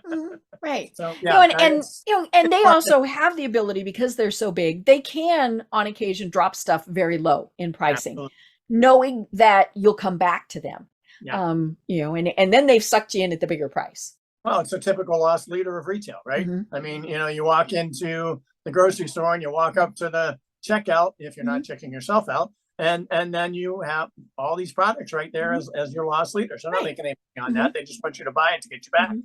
Mhm. Right. So yeah, And they fun. also have the ability, because they're so big, they can on occasion drop stuff very low in pricing, Absolutely. knowing that you'll come back to them. Yeah. And then they've sucked you in at the bigger price. Well, it's a typical loss leader of retail, right? Mhm. I mean, you walk into the grocery store and you walk up to the checkout if you're not Mhm. checking yourself out, and then you have all these products right there Mhm. as your loss leader. So they're not Right. making anything on Mhm. that. They just want you to buy it to get you back. Mhm.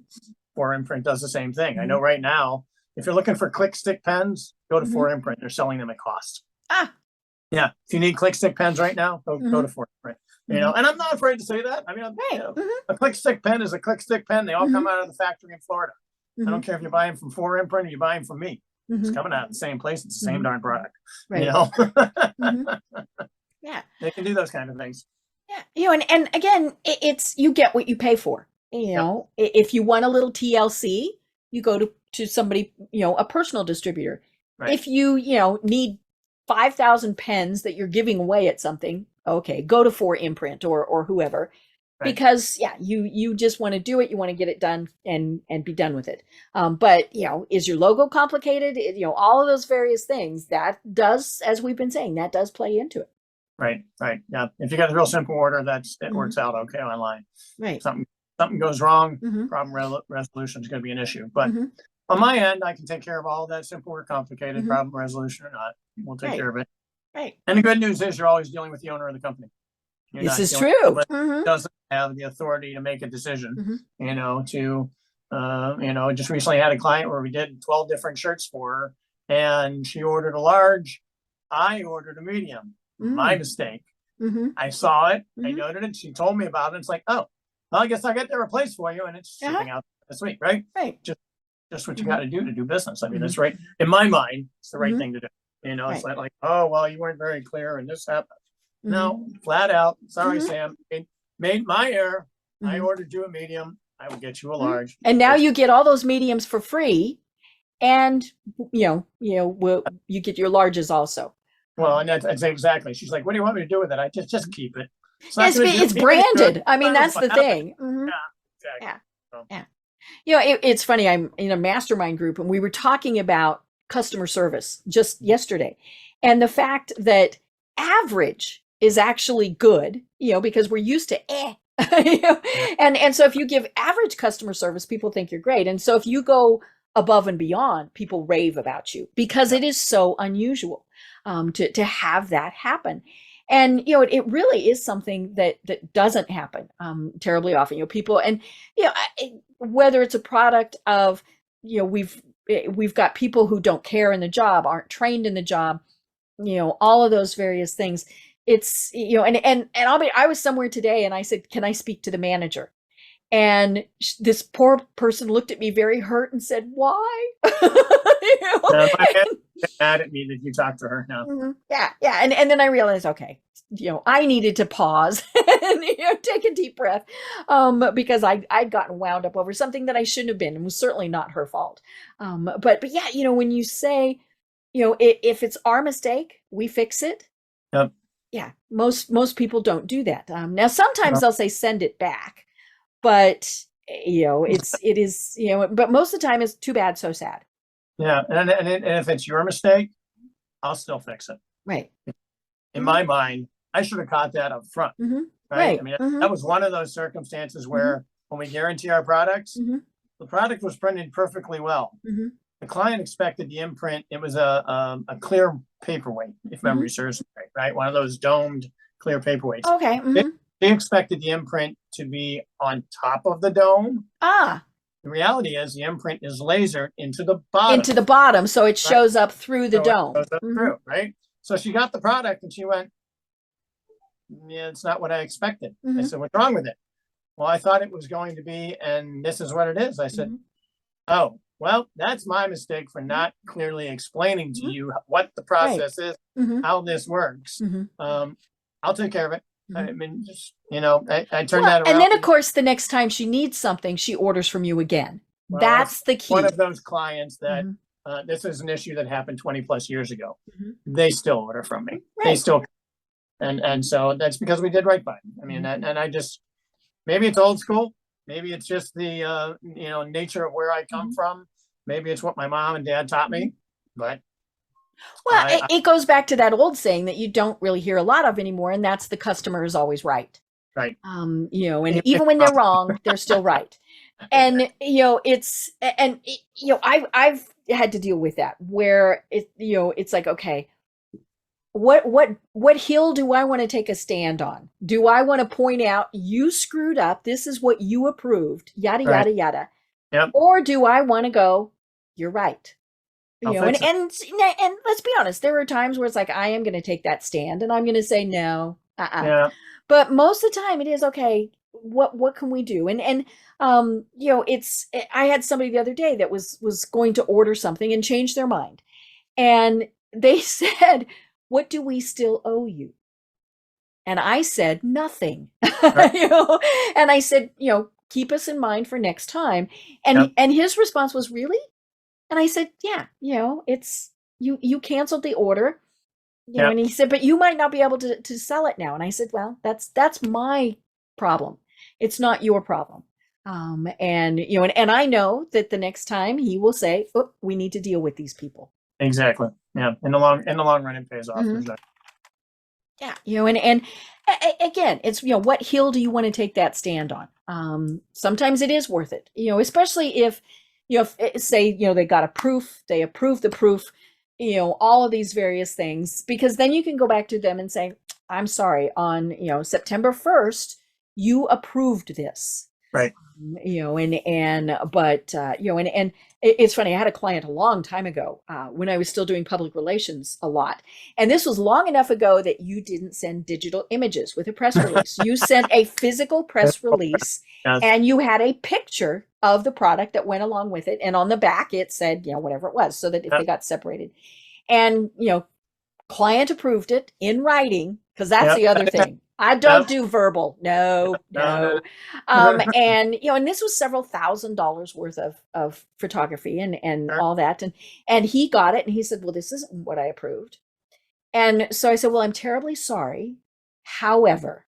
4imprint does the same thing. I know Mhm. right now, if you're looking for click stick pens, go to Mhm. 4imprint. They're selling them at cost. Ah. Yeah, if you need click stick pens right now, go Mhm. to 4imprint. Mhm. And I'm not afraid to say that. I mean, Right. Mhm. a click stick pen is a click stick pen. They all come Mhm. out of the factory in Florida. I don't Mhm. care if you buy them from 4imprint or you buy them from me. It's Mhm. coming out of the same place. It's the same Mhm. darn product. Right. Mhm. Yeah. They can do those kind of things. Yeah. And again, it's you get what you pay for. Yep. If you want a little TLC, you go to somebody, a personal distributor. Right. If you, need 5,000 pens that you're giving away at something, okay, go to 4imprint or whoever. Right. Because yeah, you just want to do it, you want to get it done and be done with it. But is your logo complicated? All of those various things that does, as we've been saying, that does play into it. Right. Yeah. If you got a real simple order, it Mhm. works out okay online. Right. Something goes wrong, Mhm. problem resolution is going to be an issue. But Mhm. on my end, I can take care of all that, simple or complicated, Mhm. problem resolution or not. We'll take Right. care of it. Right. And the good news is you're always dealing with the owner of the company. You're This not is dealing with true. somebody who Mhm. doesn't have the authority to make a decision. Mhm. Just recently had a client where we did 12 different shirts for her, and she ordered a large. I ordered a medium. My mistake. Mhm. I saw it. I Mhm. noted it. She told me about it. It's like, oh, well, I guess I'll get that replaced for you, and it's Uh-huh. shipping out this week, right? Right. Just what you Mhm. got to do business. I mean, Mhm. that's right. In my mind, it's the right Mhm. thing to do. It's Right. not like, oh, well, you weren't very clear and this happened. Mhm. No, flat out. Sorry, Mhm. Sam. It made my error. I Mhm. ordered you a medium. I will get you a Mhm. large. And now you get all those mediums for free, and you get your larges also. Well, and that's exactly. She's like, what do you want me to do with it? I just keep it. It's not Yes, but going to do it's me any good. branded. I mean, But that's the what happened? thing. Mhm. Yeah, exactly. Yeah. So, Yeah. It's funny. I'm in a mastermind group, and we were talking about customer service just yesterday, and the fact that average is actually good, because we're used to and so if you give average customer service, people think you're great. And so if you go above and beyond, people rave about you because it is so unusual to have that happen. And it really is something that doesn't happen terribly often. People, and whether it's a product of we've got people who don't care in the job, aren't trained in the job, all of those various things. It's and I was somewhere today and I said, "Can I speak to the manager?" And this poor person looked at me very hurt and said, "Why?" My man's mad at me that you talked to her now. Yeah. And then I realized, okay, I needed to pause and take a deep breath because I'd gotten wound up over something that I shouldn't have been, and was certainly not her fault. But yeah, when you say, if it's our mistake, we fix it. Yep. Yeah, most people don't do that. Now sometimes they'll say send it back, but it is but most of the time it's too bad, so sad. Yeah, and if it's your mistake, I'll still fix it. Right. In my mind, I should have caught that up front. Right. I mean, that was one of those circumstances where when we guarantee our products, the product was printed perfectly well. The client expected the imprint. It was a clear paperweight, if memory serves me right? One of those domed clear paperweights. Okay. They expected the imprint to be on top of the dome. The reality is the imprint is lasered into the bottom. So it shows up through the dome. It shows up through, right? So she got the product and she went, "Yeah, it's not what I expected." I said, "What's wrong with it?" "Well, I thought it was going to be, and this is what it is." I said, "Oh, well, that's my mistake for not clearly explaining to you what the process is, how this works. I'll take care of it." I mean, just, I turned that around. And then, of course, the next time she needs something, she orders from you again. Well, that's the key. One of those clients that this is an issue that happened 20 plus years ago. They still order from me. They still, and so that's because we did right by them. I mean, and I just, maybe it's old school. Maybe it's just the, nature of where I come from. Maybe it's what my mom and dad taught me, but. Well, it goes back to that old saying that you don't really hear a lot of anymore, and that's the customer is always right. Right. And even when they're wrong, they're still right. And, I've had to deal with that where it's like, okay, what hill do I want to take a stand on? Do I want to point out you screwed up? This is what you approved, yada, yada, yada. Yep. Or do I want to go, you're right? And let's be honest, there are times where it's like, I am going to take that stand and I'm going to say, no, Yeah. But most of the time it is, okay, what can we do? And I had somebody the other day that was going to order something and change their mind. And they said, what do we still owe you? And I said, nothing. And I said, keep us in mind for next time. And his response was, really? And I said, yeah, it's you canceled the order, and he said, but you might not be able to sell it now. And I said, well, that's my problem. It's not your problem. And I know that the next time he will say, oh, we need to deal with these people. Exactly. Yeah. In the long run, it pays off. Yeah. And again, it's, what hill do you want to take that stand on? Sometimes it is worth it, especially if, say, they got a proof, they approved the proof, all of these various things, because then you can go back to them and say, I'm sorry, on, September 1st, you approved this. Right. And it's funny. I had a client a long time ago when I was still doing public relations a lot. And this was long enough ago that you didn't send digital images with a press release. You sent a physical press release and you had a picture of the product that went along with it. And on the back, it said, whatever it was, so that if they got separated. And, client approved it in writing, because that's the other thing. I don't do verbal. No. And, and this was several $1,000s worth of photography and all that. And he got it and he said, well, this isn't what I approved. And so I said, well, I'm terribly sorry. However,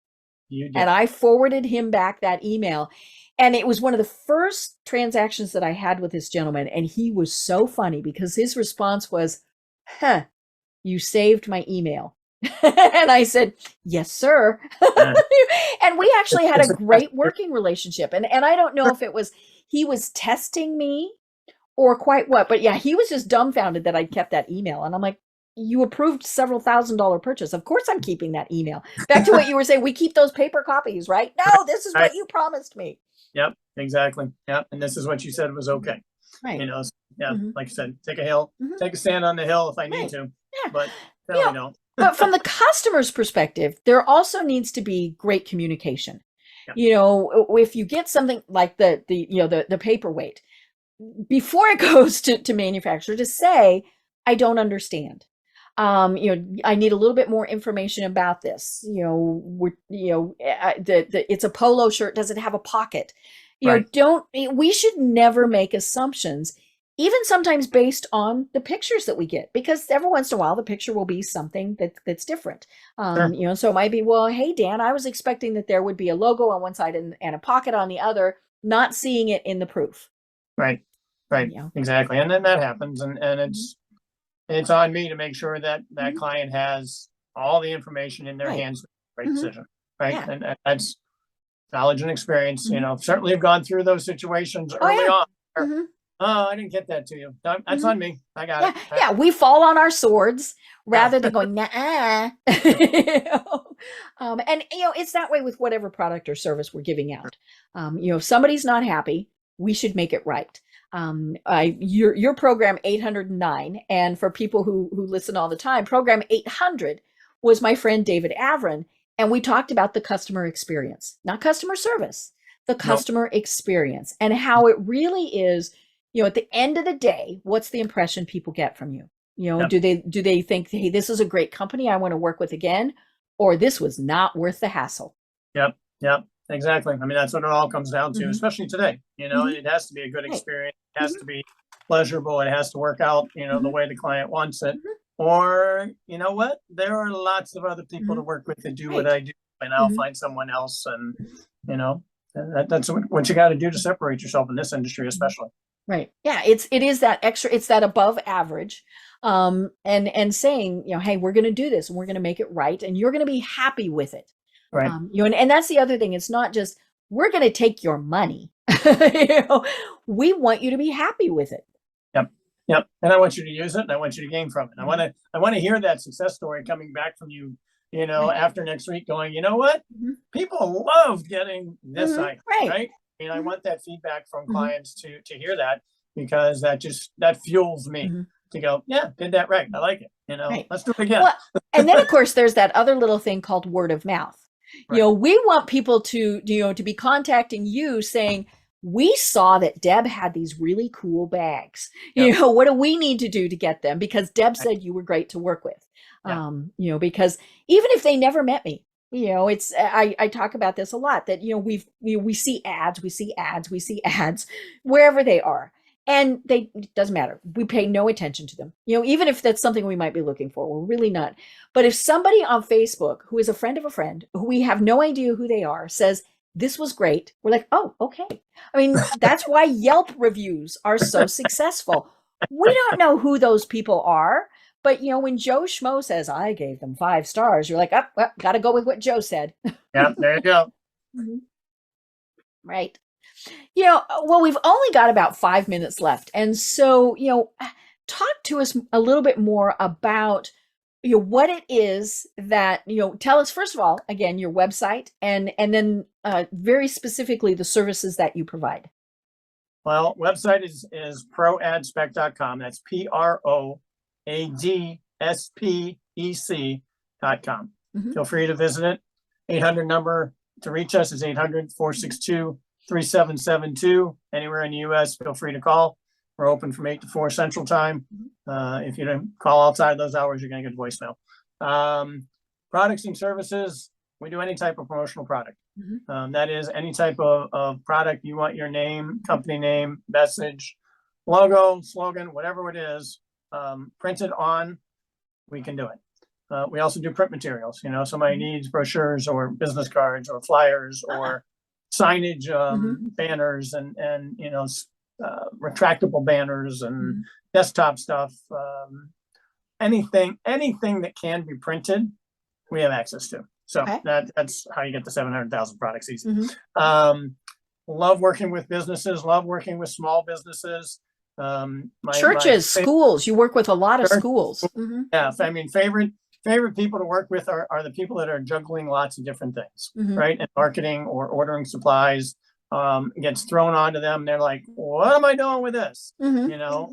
and I forwarded him back that email. And it was one of the first transactions that I had with this gentleman. And he was so funny because his response was, you saved my email. And I said, yes, sir. Yeah. And we actually had a great working relationship. And I don't know if it was he was testing me or quite what, but yeah, he was just dumbfounded that I'd kept that email. And I'm like, you approved several $1,000 purchase. Of course I'm keeping that email. Back to what you were saying, we keep those paper copies, right? No, this is what you promised me. Yep, exactly. Yep. And this is what you said was okay. Right. You know, yeah, like you said, take a stand on the hill if I need to, Yeah. but really don't. But from the customer's perspective, there also needs to be great communication. Yeah. You know, if you get something like the paperweight, before it goes to manufacturer, to say, I don't understand. I need a little bit more information about this. It's a polo shirt. Does it have a pocket? We should never make assumptions, even sometimes based on the pictures that we get, because every once in a while the picture will be something that's different. Sure. So it might be, well, hey, Dan, I was expecting that there would be a logo on one side and a pocket on the other, not seeing it in the proof. Right. Exactly. And then that happens. And it's on me to make sure that client has all the information in their hands to make the right decision. Right. Yeah. And that's knowledge and experience. Certainly have gone through those situations early on. Oh, I didn't get that to you. That's on me. I got it. Yeah, we fall on our swords rather than going, nah. And it's that way with whatever product or service we're giving out. If somebody's not happy, we should make it right. Your program 809, and for people who listen all the time, program 800 was my friend David Avron, and we talked about the customer experience, not customer service, the customer experience, and how it really is. At the end of the day, what's the impression people get from you? Do they think, hey, this is a great company I want to work with again, or this was not worth the hassle? Yep, exactly. I mean, that's what it all comes down to, especially today. It has to be a good experience. It has to be pleasurable. It has to work out, the way the client wants it. Or, you know what? There are lots of other people to work with that do what I do, and I'll find someone else. And, that's what you got to do to separate yourself in this industry, especially. Right. Yeah. It is that extra, it's that above average. And saying, hey, we're going to do this and we're going to make it right. And you're going to be happy with it. Right. And that's the other thing. It's not just, we're going to take your money. We want you to be happy with it. Yep. And I want you to use it and I want you to gain from it. I want to hear that success story coming back from you, after next week going, you know what? People love getting this item, right? I want that feedback from clients to hear that, because that fuels me to go, yeah, did that right. I like it. Let's do it again. Well, and then of course there's that other little thing called word of mouth. Right. We want people to be contacting you saying, we saw that Deb had these really cool bags. What do we need to do to get them? Because Deb said you were great to work with. Because even if they never met me, it's I talk about this a lot, that we see ads wherever they are, and it doesn't matter. We pay no attention to them. Even if that's something we might be looking for, we're really not. But if somebody on Facebook who is a friend of a friend, who we have no idea who they are, says this was great, we're like, oh, okay. I mean, that's why Yelp reviews are so successful. We don't know who those people are. But, when Joe Schmo says, I gave them 5 stars, you're like, well, got to go with what Joe said. Yeah, there you go. Right. Well, we've only got about 5 minutes left. And so, talk to us a little bit more about, what it is that, tell us, first of all, again, your website, and then very specifically the services that you provide. Well, website is ProAdSpec.com. That's ProAdSpec.com. Feel free to visit it. 800 number to reach us is 800-462-3772. Anywhere in the U.S., feel free to call. We're open from 8 to 4 Central Time. If you don't call outside those hours, you're going to get voicemail. Products and services, we do any type of promotional product. That is any type of product you want your name, company name, message, logo, slogan, whatever it is, printed on, we can do it. We also do print materials. Somebody needs brochures or business cards or flyers or signage, banners and retractable banners and desktop stuff. Anything that can be printed we have access to. So Okay. that's how you get the 700,000 products easy. Mm-hmm. Love working with businesses, love working with small businesses. Churches, schools. You work with a lot of Church, schools. Mm-hmm. yeah, I mean, favorite people to work with are the people that are juggling lots of different things, Mm-hmm. right? And marketing or ordering supplies gets thrown onto them. They're like, what am I doing with this? Mm-hmm. You know,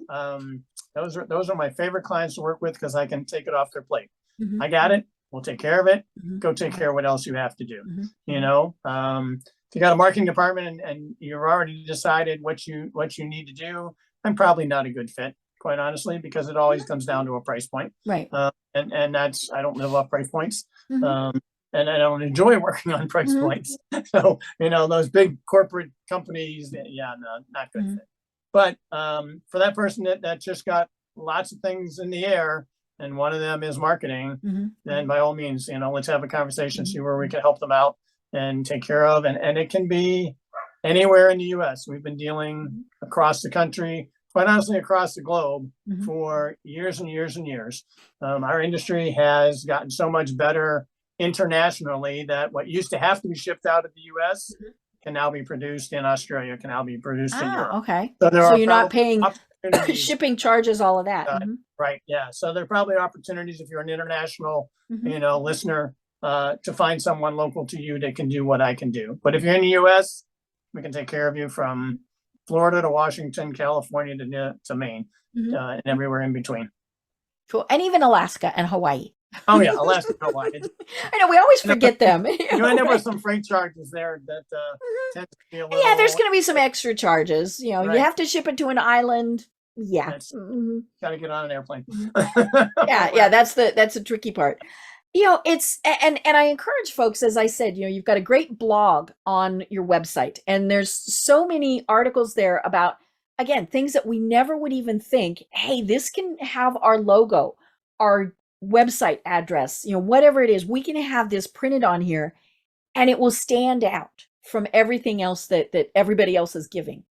those are my favorite clients to work with because I can take it off their plate. Mm-hmm. I got it. We'll take care of it. Mm-hmm. Go take care of what else you have to do. Mm-hmm. You know, if you got a marketing department and you've already decided what you need to do, I'm probably not a good fit, quite honestly, because it always comes down to a price point. Right. And that's, I don't live off price points. Mm-hmm. And I don't enjoy working on price Mm-hmm. points. So, you know, those big corporate companies, yeah, no, not good Mm-hmm. fit. But for that person that just got lots of things in the air, and one of them is marketing, Mm-hmm. then by all means, you know, let's have a conversation, Mm-hmm. see where we can help them out and take care of. And it can be anywhere in the US. We've been dealing across the country, quite honestly, across the globe Mm-hmm. for years and years and years. Our industry has gotten so much better internationally that what used to have to be shipped out of the US Mm-hmm. can now be produced in Australia, can now be produced in Europe. Okay. So there So are you're not paying opportunities. shipping charges, all of that. Mm-hmm. Right. Yeah. So there are probably opportunities if you're an international, Mm-hmm. you know, listener, to find someone local to you that can do what I can do. But if you're in the US, we can take care of you from Florida to Washington, California to Maine, Mm-hmm. and everywhere in between. Cool. And even Alaska and Hawaii. Oh yeah, Alaska, Hawaii. I know we always forget them. You end up with some freight charges there that tend to be a little. Yeah, there's going to be some extra charges. You know, Right. you have to ship it to an island. Yeah. That's Mhm. got to get on an airplane. Yeah, that's the tricky part. You know, it's and I encourage folks, as I said, you know, you've got a great blog on your website, and there's so many articles there about, again, things that we never would even think, hey, this can have our logo, our website address, you know, whatever it is, we can have this printed on here and it will stand out from everything else that everybody else is giving.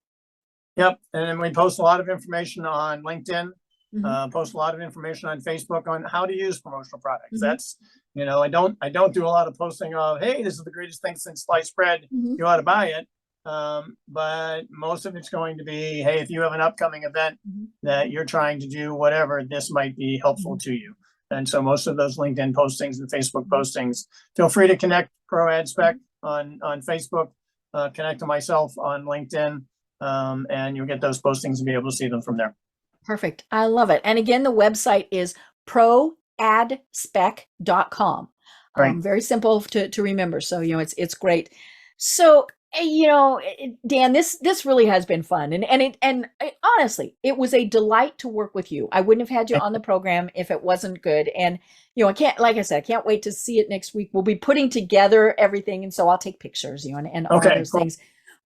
Yep. And then we post a lot of information on LinkedIn, Mhm. post a lot of information on Facebook on how to use promotional products. Mhm. That's, you know, I don't do a lot of posting of, hey, this is the greatest thing since sliced bread. Mhm. You ought to buy it. But most of it's going to be, hey, if you have an upcoming event Mhm. that you're trying to do, whatever, this might be helpful to you. And so most of those LinkedIn postings and Facebook postings, feel free to connect ProAdSpec on Facebook, connect to myself on LinkedIn, and you'll get those postings and be able to see them from there. Perfect. I love it. And again, the website is ProAdSpec.com. Right. Very simple to remember. So, you know, it's great. So, you know, Dan, this really has been fun. And honestly, it was a delight to work with you. I wouldn't have had you on the program if it wasn't good. And, you know, like I said, I can't wait to see it next week. We'll be putting together everything. And so I'll take pictures, you know, and all Okay, those cool. things.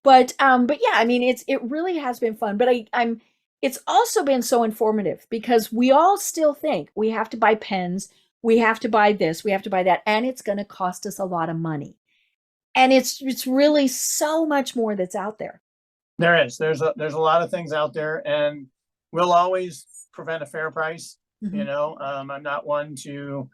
But yeah, I mean, it really has been fun. But it's also been so informative because we all still think we have to buy pens, we have to buy this, we have to buy that, and it's going to cost us a lot of money. And it's really so much more that's out there. There is. There's a lot of things out there, and we'll always prevent a fair price. Mhm. You know, I'm not one to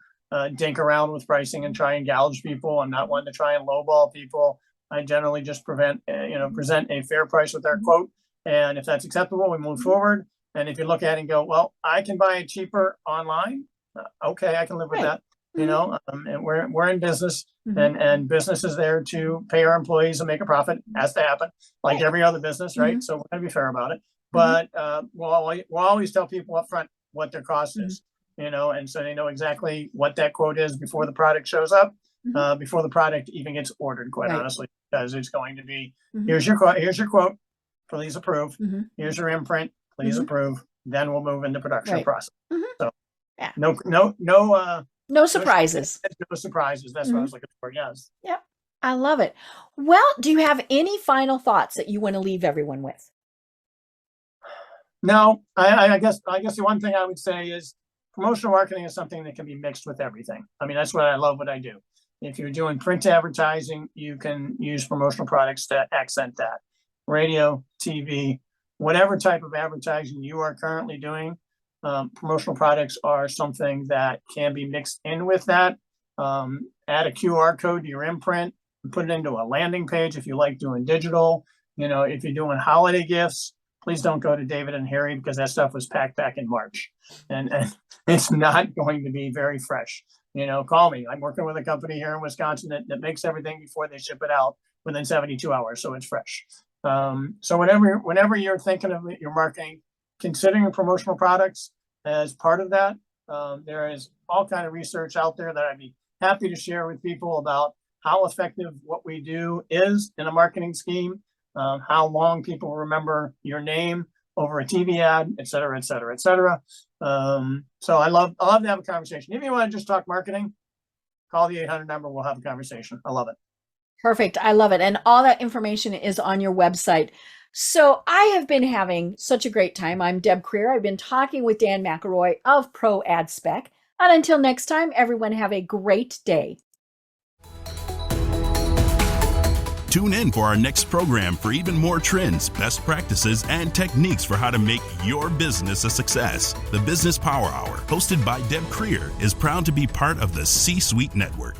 dink around with pricing and try and gouge people. I'm not one to try and lowball people. I generally just present a fair price with our quote. And if that's acceptable, we move forward. And if you look at it and go, well, I can buy it cheaper online. Okay, I can live with Right. that. You know, and we're in business, Mhm. and business is there to pay our employees and make a profit. Has to happen, like every other business, right? So we're gonna be fair about it. But we'll always tell people up front what their cost is, you know, and so they know exactly what that quote is before the product shows up, before the product even gets ordered. Quite Right. honestly, because it's going to be Mhm. here's your quote, please approve. Mhm. Here's your imprint, please Mhm. approve. Then we'll move into production Right. process. Mhm. So Yeah. no surprises. no surprises. That's what I was looking for. Yes. Yep. I love it. Well, do you have any final thoughts that you want to leave everyone with? No, I guess the one thing I would say is promotional marketing is something that can be mixed with everything. I mean, that's what I love what I do. If you're doing print advertising, you can use promotional products to accent that. Radio, TV, whatever type of advertising you are currently doing, promotional products are something that can be mixed in with that. Add a QR code to your imprint and put it into a landing page if you like doing digital. If you're doing holiday gifts, please don't go to David and Harry because that stuff was packed back in March and it's not going to be very fresh. Call me. I'm working with a company here in Wisconsin that makes everything before they ship it out within 72 hours. So it's fresh. So whenever you're thinking of your marketing, considering promotional products as part of that, there is all kind of research out there that I'd be happy to share with people about how effective what we do is in a marketing scheme, how long people remember your name over a TV ad, et cetera, et cetera, et cetera. So I'll love to have a conversation. If you want to just talk marketing, call the 800 number. We'll have a conversation. I love it. Perfect. I love it. And all that information is on your website. So I have been having such a great time. I'm Deb Creer. I've been talking with Dan McIlroy of ProAdSpec. And until next time, everyone have a great day. Tune in for our next program for even more trends, best practices, and techniques for how to make your business a success. The Business Power Hour, hosted by Deb Creer, is proud to be part of the C-Suite Network.